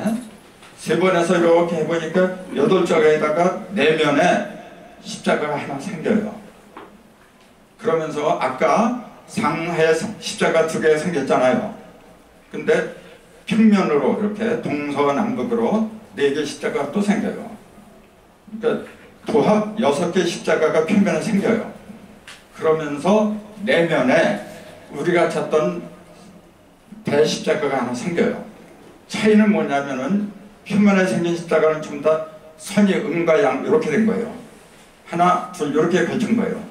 3번 해서 이렇게 해보니까 8조각에다가 내면에 십자가가 하나 생겨요. 그러면서 아까 상하에 십자가 2개 생겼잖아요. 근데 평면으로 이렇게 동서남북으로 4개 십자가가 또 생겨요. 그러니까 도합 6개 십자가가 평면에 생겨요. 그러면서 내면에 우리가 찾던 대십자가가 하나 생겨요. 차이는 뭐냐면은 표면에 생긴 십자가는 좀 더 선이 음과 양 이렇게 된 거예요. 하나, 둘 이렇게 걸친 거예요.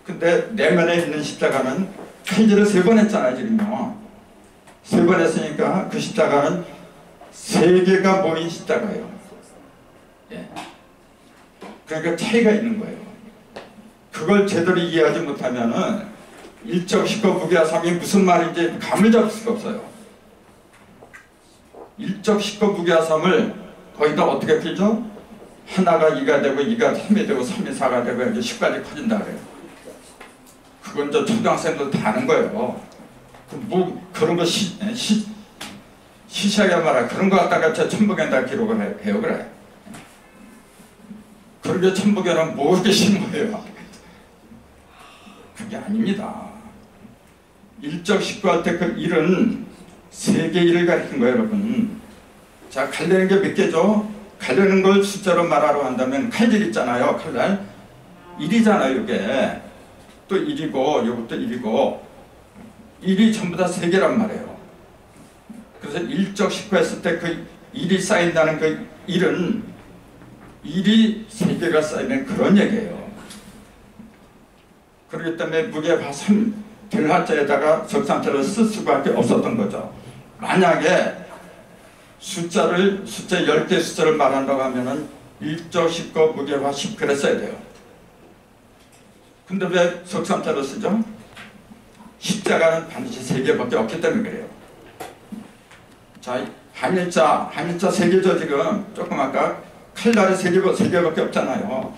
근데 내면에 있는 십자가는 칼질을 3번 했잖아요. 지금요. 3번 했으니까 그 십자가는 3개가 모인 십자가예요. 예. 그러니까 차이가 있는 거예요. 그걸 제대로 이해하지 못하면은 일적식과 무게화삼이 무슨 말인지 감을 잡을 수가 없어요. 일적식과 무게화삼을 거기다 어떻게 풀죠? 하나가 2가 되고 2가 3이 되고 3이 4가 되고 이제 10까지 커진다 그래요. 그건 저 초등학생들 다 아는 거예요. 뭐 그런 거 시시하게 말해. 그런 거 갖다가 저 천북에다 기록을 해요. 그래. 그런 게 천북에는 뭐 그렇게 쉬운 거예요. 그게 아닙니다. 일적식구 할 때 그 일은 3개 일을 가리킨 거예요, 여러분. 자, 갈리는 게 몇 개죠? 갈리는 걸 숫자로 말하러 한다면 칼질 있잖아요. 칼날 1이잖아요. 이게 또 1이고 이것도 1이고 1이 전부 다 3개란 말이에요. 그래서 일적식구 했을 때 그 1이 쌓인다는 그 1은 1이 3개가 쌓이면 그런 얘기예요. 그렇기 때문에 무게화삼 들하자에다가 적삼자를 쓸 수밖에 없었던 거죠. 만약에 숫자 10개 숫자를 말한다고 하면은 일적식구 무게화 10 그래 써야 돼요. 근데 왜 적삼자를 쓰죠? 십자가는 반드시 3개밖에 없기 때문에 그래요. 자, 한일자 3개죠. 지금 조금 아까 칼날이 3개밖에 없잖아요.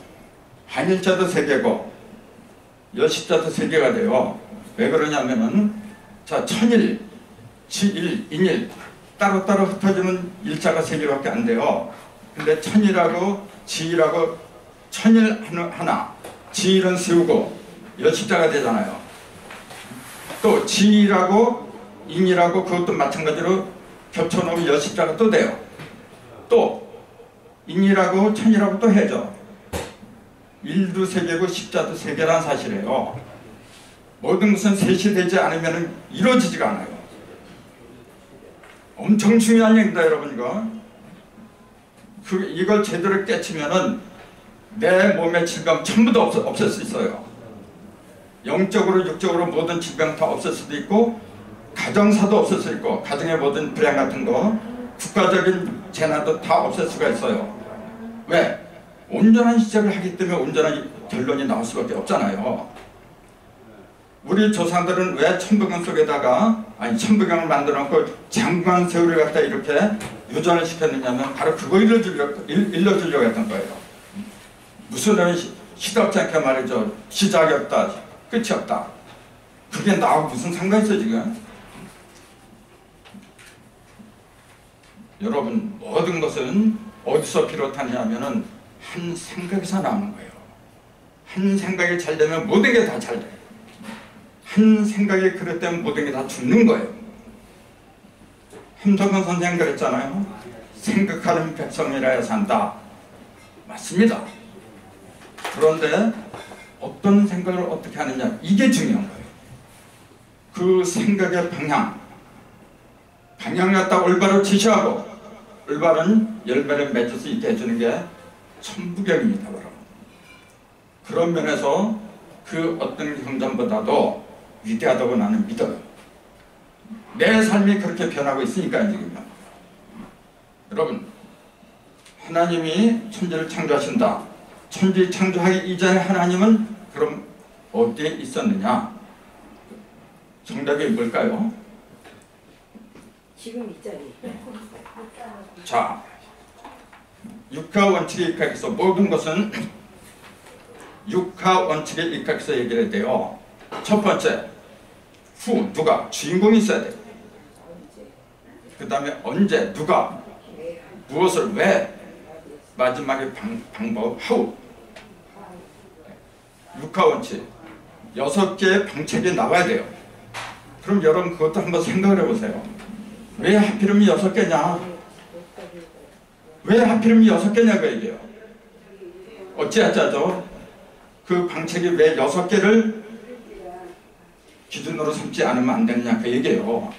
한일자도 3개고 여십자도 3개가 돼요. 왜 그러냐면은 자, 천일, 지일, 인일 따로따로 흩어지는 일자가 3개밖에 안 돼요. 근데 천일하고 지일하고 천일 하나, 지일은 세우고 여십자가 되잖아요. 또 지일하고 인일하고 그것도 마찬가지로 겹쳐놓으면 여십자가 또 돼요. 또 인이라고 천이라고 또 해죠. 일도 세 개고 십자도 세 개란 사실이에요. 모든 것은 셋이 되지 않으면 이루어지지가 않아요. 엄청 중요한 얘기다 여러분. 이걸 제대로 깨치면은 내 몸의 질병 전부 다 없앨 수 있어요. 영적으로 육적으로 모든 질병 다 없앨 수도 있고, 가정사도 없앨 수 있고, 가정의 모든 불행 같은 거, 국가적인 재난도 다 없앨 수가 있어요. 왜? 온전한 시작을 하기 때문에 온전한 결론이 나올 수밖에 없잖아요. 우리 조상들은 왜 천부경 속에다가 천부경을 만들어 놓고 장관세우를 갖다 이렇게 유전을 시켰느냐면 바로 그거 일러주려고 했던 거예요. 무슨 놈이 시덥지 않게 말이죠. 시작이 없다, 끝이 없다. 그게 나하고 무슨 상관이 있어 지금? 여러분, 모든 것은 어디서 비롯하냐면은 한 생각에서 나오는 거예요. 한 생각이 잘 되면 모든 게 다 잘 돼요. 한 생각이 그랬다면 모든 게 다 죽는 거예요. 함석헌 선생님 그랬잖아요. 생각하는 백성이라야 산다. 맞습니다. 그런데 어떤 생각을 어떻게 하느냐, 이게 중요한 거예요. 그 생각의 방향을 갖다 올바로 지시하고 올바른 열매를 맺을 수 있게 해주는 게 천부경입니다. 바로. 그런 면에서 그 어떤 경전보다도 위대하다고 나는 믿어요. 내 삶이 그렇게 변하고 있으니까요 지금요. 여러분, 하나님이 천지를 창조하신다. 천지 창조하기 이전에 하나님은 그럼 어디에 있었느냐? 정답이 뭘까요? 지금 이 자리. 자, 육하 원칙에 입각해서 모든 것은 육하 원칙에 입각해서 얘기를 해야 돼요. 첫 번째, 후, 누가? 주인공이 있어야 돼요. 그 다음에 언제, 누가, 무엇을, 왜, 마지막에 방법, how. 육하 원칙 6개의 방책이 나와야 돼요. 그럼 여러분 그것도 한번 생각을 해보세요. 왜 하필이면 6개냐? 왜 하필이면 6개냐고 얘기해요. 어찌하자죠? 그 방책이 왜 6개를 기준으로 삼지 않으면 안 되느냐 그 얘기예요.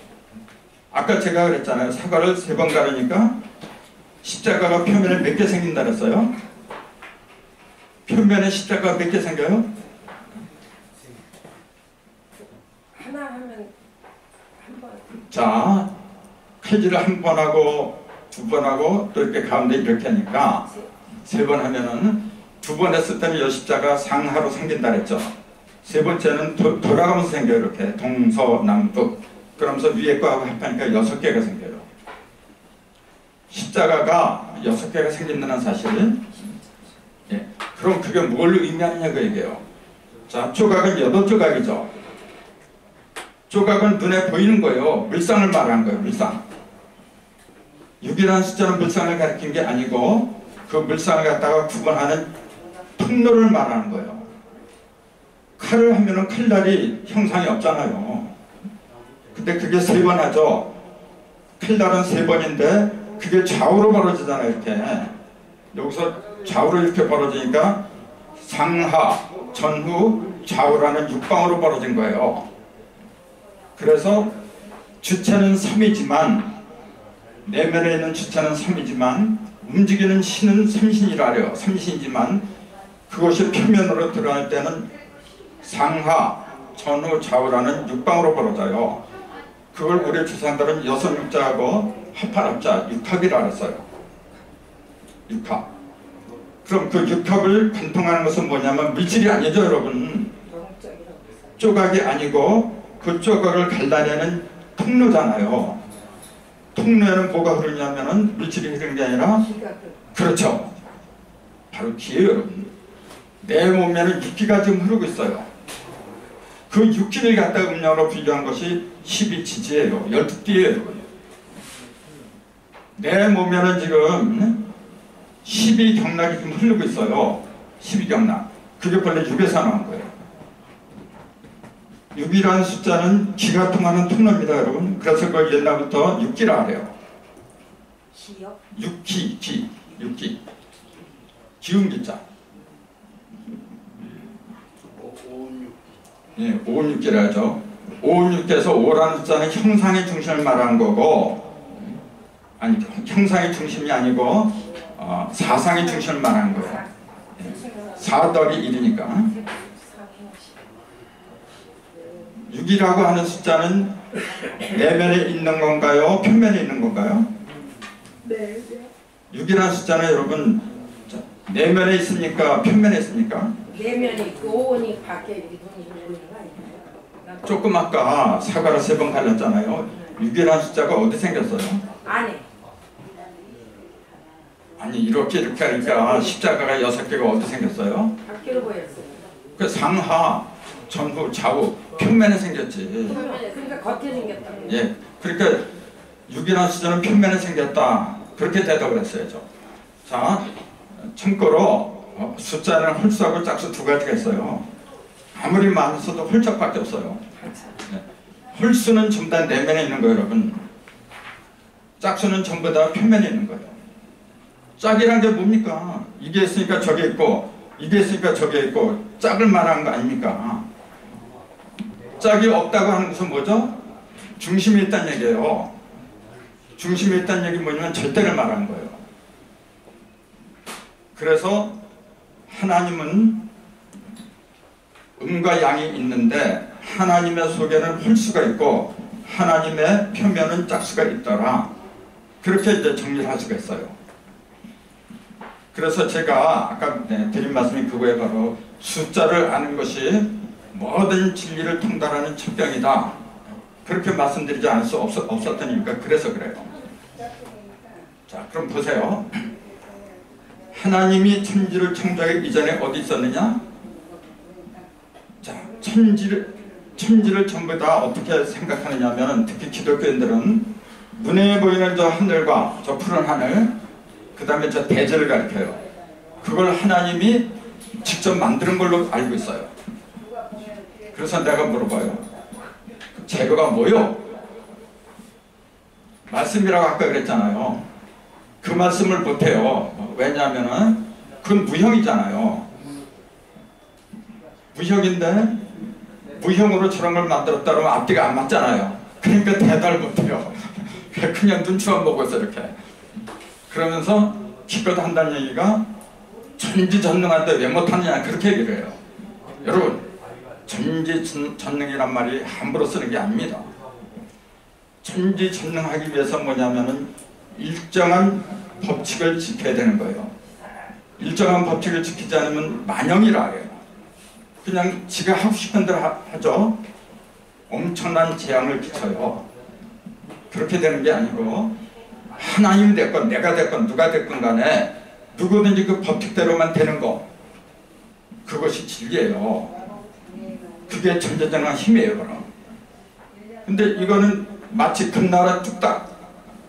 아까 제가 그랬잖아요. 사과를 3번 가르니까 십자가가 표면에 몇 개 생긴다 그랬어요? 표면에 십자가가 몇 개 생겨요? 하나 하면 한 번. 자, 칼질을 1번 하고 2번 하고 또 이렇게 가운데 이렇게 하니까 3번 하면은 2번 했을 때는 여십자가 상하로 생긴다 그랬죠. 3번째는 돌아가면서 생겨요. 이렇게 동서남북. 그러면서 위에 거하고 합하니까 6개가 생겨요. 십자가가 6개가 생긴다는 사실은, 예, 그럼 그게 뭘 의미하느냐고 얘기해요. 자, 조각은 8조각이죠. 조각은 눈에 보이는 거예요. 물상을 말하는 거예요. 물상. 6이라는 숫자는 물상을 가리킨 게 아니고 그 물상을 갖다가 구분하는 통로를 말하는 거예요. 칼을 하면은 칼날이 형상이 없잖아요. 근데 그게 3번 하죠. 칼날은 3번인데 그게 좌우로 벌어지잖아요. 이렇게 여기서 좌우로 이렇게 벌어지니까 상하, 전후, 좌우라는 6방으로 벌어진 거예요. 그래서 주체는 3이지만 내면에 있는 주체는 3이지만 움직이는 신은 3신이라 해요. 3신이지만 그것이 표면으로 들어갈 때는 상하, 전후, 좌우라는 6방으로 벌어져요. 그걸 우리 조상들은 6육자하고 합합자 6합이라 했어요. 6합. 그럼 그 6합을 관통하는 것은 뭐냐면 물질이 아니죠, 여러분. 조각이 아니고 그 조각을 갈라내는 통로잖아요. 통로에는 뭐가 흐르냐면은 물질이 흐르는 게 아니라, 그렇죠, 바로 기예요. 여러분, 내 몸에는 육기가 지금 흐르고 있어요. 그 육기를 갖다가 음력으로 분류한 것이 12지지예요. 12띠예요. 내 몸에는 지금 12경락이 지금 흐르고 있어요. 12경락. 그게 본래 6에서 나온 거예요. 6이라는 숫자는 기가 통하는 통로입니다, 여러분. 그래서 그걸 옛날부터 육기라 그래요. 기요? 육기. 기운 기자. 556. 예, 556기라 하죠. 556기에서 5라는 숫자는 형상의 중심을 말하는 거고, 아니, 형상의 중심이 아니고 사상의 중심을 말하는 거예요. 예, 4 더하기 1이니까. 6이라고 하는 숫자는 내면에 있는 건가요? 표면에 있는 건가요? 네. 6이라는 숫자는 여러분 내면에 있습니까? 표면에 있습니까? 내면이 있고 5니 밖에 이렇게 돈이 있는 거 아닌가요? 조금 아까 사과를 3번 갈렸잖아요. 6이라는 숫자가 어디 생겼어요? 안에. 아니 이렇게 하니까 십자가가 6개가 어디 생겼어요? 밖으로 보였어요. 그 상하, 전후, 좌우, 표면에 생겼지. 그러니까 겉에 생겼다고. 예, 그러니까 6이라는 숫자는 표면에 생겼다. 그렇게 대답을 했어야죠. 자, 참고로 숫자는 홀수하고 짝수 두 가지가 있어요. 아무리 많았어도 홀짝밖에 없어요. 예, 홀수는 전부 다 내면에 있는 거예요, 여러분. 짝수는 전부 다 표면에 있는 거예요. 짝이란 게 뭡니까? 이게 있으니까 저게 있고, 이게 있으니까 저게 있고, 짝을 말하는 거 아닙니까? 짝이 없다고 하는 것은 뭐죠? 중심이 있다는 얘기예요. 중심이 있다는 얘기 뭐냐면 절대를 말하는 거예요. 그래서 하나님은 음과 양이 있는데 하나님의 속에는 홀수가 있고 하나님의 표면은 짝수가 있더라. 그렇게 이제 정리를 할 수가 있어요. 그래서 제가 아까 드린 말씀이 그거에 바로 숫자를 아는 것이 모든 진리를 통달하는 첩병이다. 그렇게 말씀드리지 않을 수 없었던 이유가 그래서 그래요. 자, 그럼 보세요. 하나님이 천지를 창조하기 이전에 어디 있었느냐? 자, 천지를 전부 다 어떻게 생각하느냐 하면 특히 기독교인들은 눈에 보이는 저 하늘과 저 푸른 하늘, 그 다음에 저 대지를 가리켜요. 그걸 하나님이 직접 만드는 걸로 알고 있어요. 그래서 내가 물어봐요. 재료가 뭐요? 말씀이라고 아까 그랬잖아요. 그 말씀을 못해요. 왜냐하면 그건 무형이잖아요. 무형인데 무형으로 저런 걸 만들었다 그러면 앞뒤가 안 맞잖아요. 그러니까 대답을 못해요. 그냥 눈치만 보고 있어 이렇게. 그러면서 기껏 한다는 얘기가 전지전능한데 왜 못하느냐 그렇게 얘기를 해요. 여러분, 전지전능이란 말이 함부로 쓰는 게 아닙니다. 전지전능하기 위해서 뭐냐면은 일정한 법칙을 지켜야 되는 거예요. 일정한 법칙을 지키지 않으면 만영이라 해요. 그냥 지가 하고 싶은 대로 하죠. 엄청난 재앙을 끼쳐요. 그렇게 되는 게 아니고 하나님이 됐건 내가 됐건 누가 됐건 간에 누구든지 그 법칙대로만 되는 거, 그것이 진리예요. 그게 전지전능한 힘이에요. 그럼. 근데 이거는 마치 금나라 뚝딱,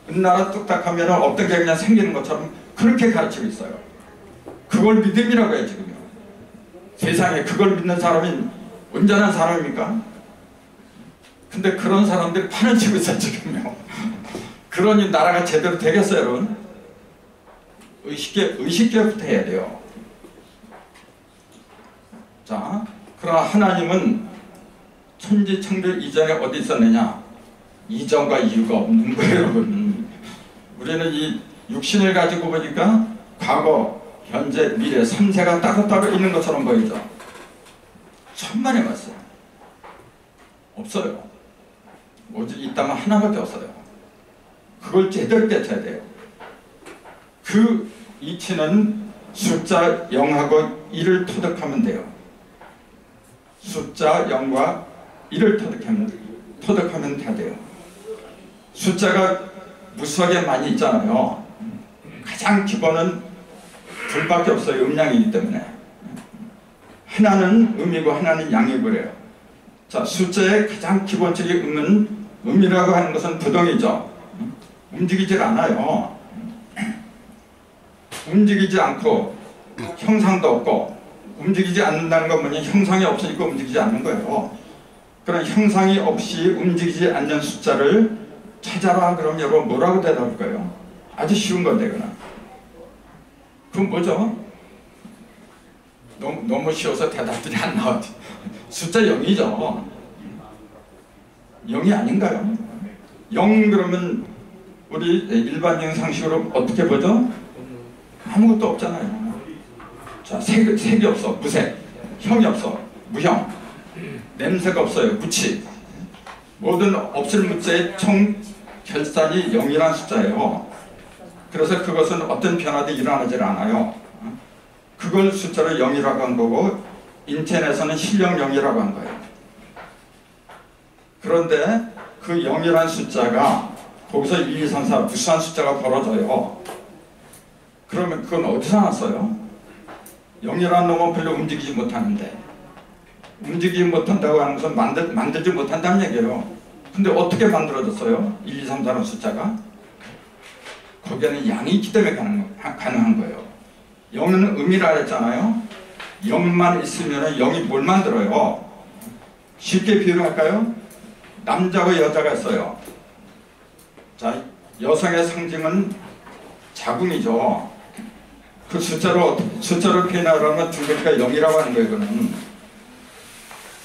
은나라 뚝딱 하면 어떤 게 그냥 생기는 것처럼 그렇게 가르치고 있어요. 그걸 믿음이라고 해요. 지금요. 세상에 그걸 믿는 사람이 온전한 사람입니까? 근데 그런 사람들이 판을 치고 있어요. 지금요. 그러니 나라가 제대로 되겠어요. 여러분? 의식계부터 해야 돼요. 자, 그러나 하나님은 천지창조 이전에 어디 있었느냐? 이전과 이유가 없는 거예요. 여러분. 우리는 이 육신을 가지고 보니까 과거, 현재, 미래 3세가 따로따로 있는 것처럼 보이죠. 천만에 맞어요. 없어요. 오직 있다면 하나밖에 없어요. 그걸 제대로 깨쳐야 돼요. 그 이치는 숫자 0하고 1을 터득하면 돼요. 숫자 0과 1을 터득하면 다 돼요. 숫자가 무수하게 많이 있잖아요. 가장 기본은 둘밖에 없어요. 음양이기 때문에. 하나는 음이고 하나는 양이고 그래요. 자, 숫자의 가장 기본적인 음이라고 하는 것은 부동이죠. 움직이질 않아요. 움직이지 않고 형상도 없고, 움직이지 않는다는 건 뭐냐? 형상이 없으니까 움직이지 않는 거예요. 그런 형상이 없이 움직이지 않는 숫자를 찾아라. 그럼 여러분 뭐라고 대답할 거예요? 아주 쉬운 건데 그는. 그건 뭐죠? 너무 쉬워서 대답들이 안 나와. 숫자 0이죠. 0이 아닌가요? 0 그러면 우리 일반적인 상식으로 어떻게 보죠? 아무것도 없잖아요. 자, 색이 없어. 무색. 형이 없어. 무형. 냄새가 없어요. 무치. 모든 없을 문자의 총 결산이 0이라는 숫자예요. 그래서 그것은 어떤 변화도 일어나질 않아요. 그걸 숫자로 0이라고 한 거고 인터넷에서는 실령 0이라고 한 거예요. 그런데 그 0이라는 숫자가 거기서 1, 2, 3, 4 무수한 숫자가 벌어져요. 그러면 그건 어디서 났어요? 0이라는 놈은 별로 움직이지 못하는데, 움직이지 못한다고 하는 것은 만들지 못한다는 얘기예요. 근데 어떻게 만들어졌어요? 1, 2, 3, 4라는 숫자가? 거기에는 양이 있기 때문에 가능한 거예요. 0은 의미라 그랬잖아요. 0만 있으면 0이 뭘 만들어요? 쉽게 비유할까요? 남자와 여자가 있어요. 자, 여성의 상징은 자궁이죠. 그 숫자로 표현하려면 두 개니까 0이라고 하는 거예요, 이거는.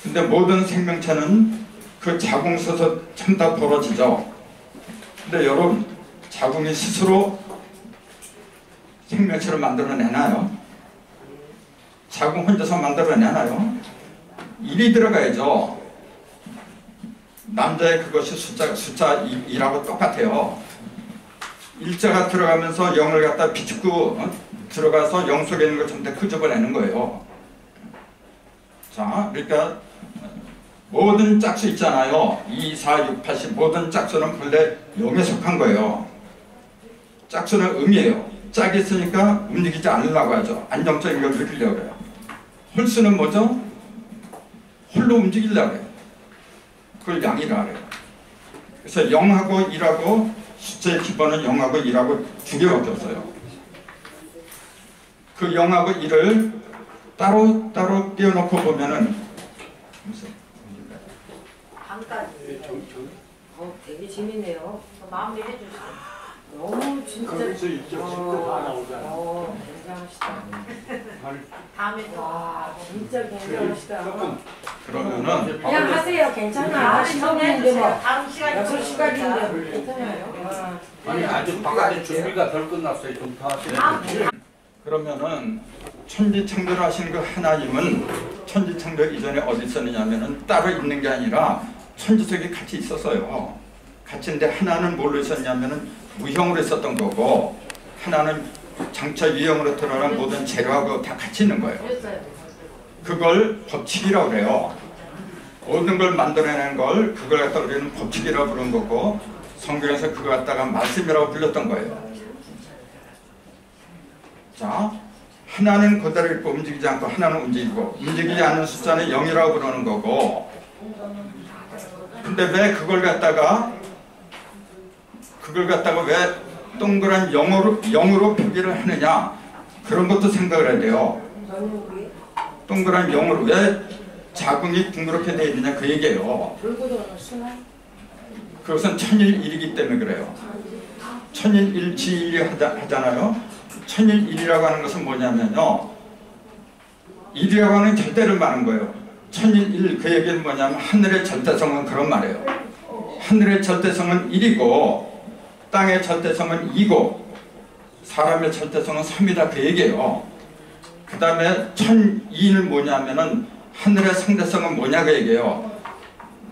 근데 모든 생명체는 그 자궁 속에서 전부 다 벌어지죠. 근데 여러분, 자궁이 스스로 생명체를 만들어내나요? 자궁 혼자서 만들어내나요? 1이 들어가야죠. 남자의 그것이 숫자 2라고 똑같아요. 일자가 들어가면서 0을 갖다 비집고 들어가서 0 속에 있는 걸 전부 다 끄집어내는 거예요. 자, 그러니까 모든 짝수 있잖아요. 2, 4, 6, 8, 10 모든 짝수는 본래 0에 속한 거예요. 짝수는 음이에요. 짝이 있으니까 움직이지 않으려고 하죠. 안정적인 걸 느끼려고 해요. 홀수는 뭐죠? 홀로 움직이려고 해요. 그걸 양이라 그래요. 그래서 0하고 1하고 숫자의 기본은 0하고 1하고 두 개밖에 없어요. 그 0하고 1을 따로 띄워놓고 보면은 반까지. 되게 재밌네요. 마무리 해주세요. 너무 진짜. 거기서 이쪽 식구 다 나오잖아. 굉장하시다. 다음에 와 진짜 굉장하시다. 그러면은 그냥 하세요. 괜찮아요. 시간인데 뭐. 다음 시간에 6시까지인데 괜찮아요. 아니 아직 바깥에 준비가 덜 끝났어요. 좀 더 하세요. 그러면은 천지창조를 그 하나님은 천지창조 이전에 어디 있었느냐면은 따로 있는 게 아니라 천지 속에 같이 있었어요. 같이인데 하나는 뭘로 있었냐면은 무형으로 있었던 거고, 하나는 장차 유형으로 드러난 모든 재료하고 다 같이 있는 거예요. 그걸 법칙이라고 그래요. 모든 걸 만들어내는 걸 그걸 갖다 우리는 법칙이라고 부르는 거고, 성경에서 그걸 갖다가 말씀이라고 불렀던 거예요. 자, 하나는 그대로 있고 움직이지 않고 하나는 움직이고, 움직이지 않는 숫자는 0이라고 부르는 거고, 근데 왜 그걸 갖다가 왜 동그란 0으로 표기를 하느냐, 그런 것도 생각을 해야 돼요. 동그란 0으로 왜 자궁이 둥그렇게 되어 있느냐, 그 얘기예요. 그것은 천일일이기 때문에 그래요. 천일일지일이 하잖아요. 천일일이라고 하는 것은 뭐냐면요, 1이라고 하는 절대를 말하는 거예요. 천일일, 그 얘기는 뭐냐면 하늘의 절대성은 그런 말이에요. 하늘의 절대성은 1이고 땅의 절대성은 2고 사람의 절대성은 3이다, 그 얘기예요. 그 다음에 천이는 뭐냐면은 하늘의 상대성은 뭐냐, 그 얘기예요.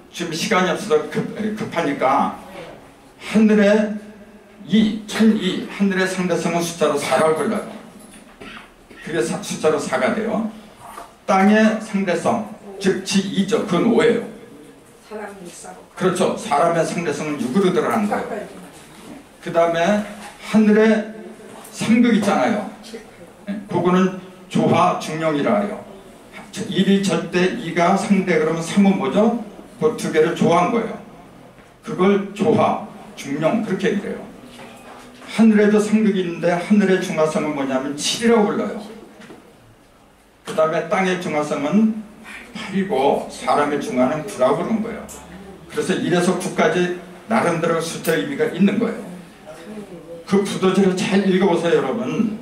지금 시간이 없어서 급하니까 하늘의 천이, 하늘의 상대성은 숫자로 4라고 불러요. 그게 숫자로 4가 돼요. 땅의 상대성, 즉 지2죠. 그건 5예요. 그렇죠. 사람의 상대성은 6으로 드러난 거예요. 그 다음에 하늘의 3극 있잖아요. 그거는 조화, 중령이라 해요. 1이 절대, 2가 상대, 그러면 3은 뭐죠? 그 두 개를 조화한 거예요. 그걸 조화, 중령, 그렇게 얘기해요. 하늘에도 3극이 있는데 하늘의 중화성은 뭐냐면 7이라고 불러요. 그 다음에 땅의 중화성은 8이고 사람의 중화는 9라고 부르는 거예요. 그래서 1에서 9까지 나름대로 숫자 의미가 있는 거예요. 그 부도지를 잘 읽어보세요, 여러분.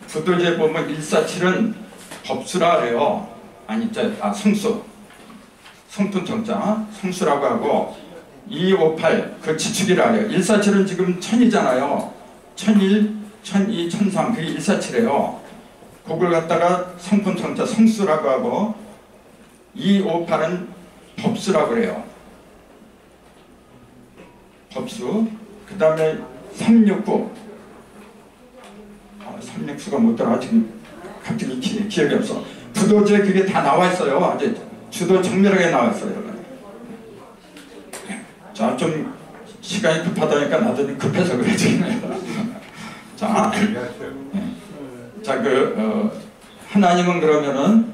부도지에 보면 147은 법수라 그래요. 아니, 성수. 성품 정자, 성수라고 하고 258, 그 지축이라 그래요. 147은 지금 1000이잖아요. 1001, 1002, 1003, 그게 147이에요. 그걸 갖다가 성품 정자, 성수라고 하고 258은 법수라고 그래요. 법수. 그 다음에 369. 369가 뭐더라? 지금 갑자기 기억이 없어. 부도지에 그게 다 나와 있어요. 아주 주도 정밀하게 나와 있어요, 여러분. 자, 좀 시간이 급하다 보니까 나도 좀 급해서 그러지. 자, 하나님은 그러면은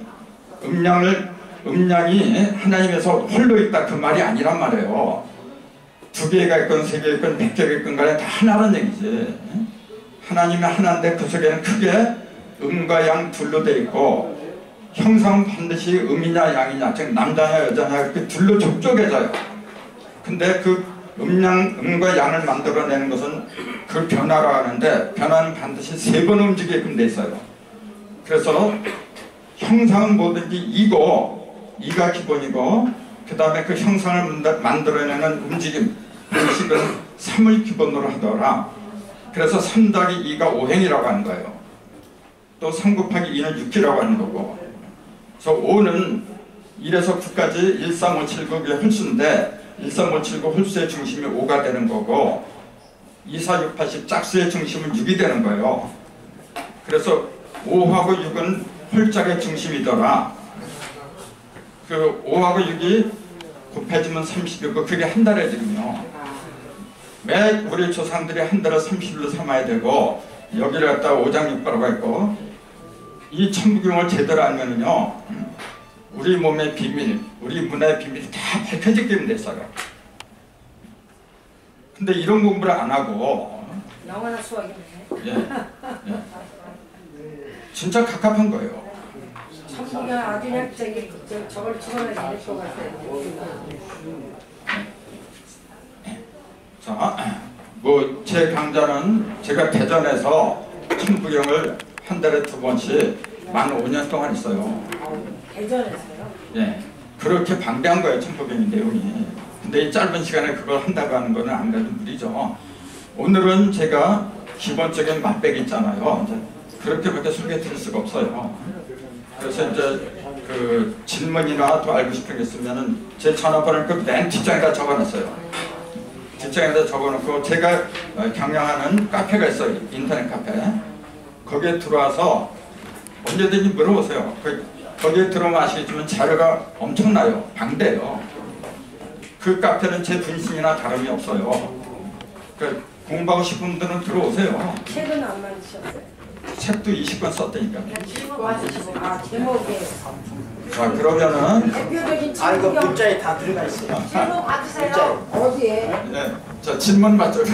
음량이 하나님에서 홀로 있다 그 말이 아니란 말이에요. 2개가 있건 3개 있건 100개가 있건 간에 다 하나라는 얘기지. 하나님이 하나인데 그 속에는 크게 음과 양 둘로 돼 있고 형상은 반드시 음이냐 양이냐, 즉 남자냐 여자냐 이렇게 둘로 족족해져요. 근데 그 음과 양을 만들어내는 것은 그 변화라고 하는데 변화는 반드시 3번 움직이게끔 돼 있어요. 그래서 형상은 뭐든지 2가 기본이고 그 다음에 그 형상을 만들어내는 움직임, 의식은 3을 기본으로 하더라. 그래서 3 더하기 2가 5행이라고 하는 거예요. 또 3 곱하기 2는 6이라고 하는 거고. 그래서 5는 1에서 9까지 1, 3, 5, 7, 9의 홀수인데 1, 3, 5, 7, 9 홀수의 중심이 5가 되는 거고 2, 4, 6, 8, 10 짝수의 중심은 6이 되는 거예요. 그래서 5하고 6은 홀짝의 중심이더라. 그 5하고 6이 곱해지면 30이고 그게 한 달에 지금요. 매 우리 조상들이 한 달에 30일로 삼아야 되고 여기를 갖다가 5장 6바라고 했고 이 천부경을 제대로 알면은요 우리 몸의 비밀, 우리 문화의 비밀이 다 밝혀지게 됐어요. 근데 이런 공부를 안 하고 영원한 수학이네. 예. 진짜 갑갑한 거예요. 천부경 아주 그냥 저걸 집어내야 될 것 같아요. 자, 뭐 제 강좌는 제가 대전에서 천부경을 한 달에 2번씩 만 5년 동안 있어요. 대전에서요? 예, 그렇게 방대한 거예요, 천부경의 내용이. 근데 이 짧은 시간에 그걸 한다고 하는 거는 안 그래도 무리죠. 오늘은 제가 기본적인 맛배기 있잖아요. 이제 그렇게밖에 소개해 드릴 수가 없어요. 그래서 이제 그 질문이나 또 알고 싶은 게 있으면은 제 전화번호를 그 맨 뒷장에다 적어놨어요. 뒷장에다 적어놓고 제가 경영하는 카페가 있어요. 인터넷 카페. 거기에 들어와서 언제든지 물어보세요. 거기에 들어오면 아시겠지만 자료가 엄청나요. 방대해요. 그 카페는 제 분신이나 다름이 없어요. 공부하고 싶은 분들은 들어오세요. 책은 안 만드셨어요? 책도 20권 썼다니까. 제목에. 자, 그러면은 대표적인 이거 천부경 문자에 다 들어가 있어요. 제목 받으세요. 어디에? 네, 자 질문 맞죠?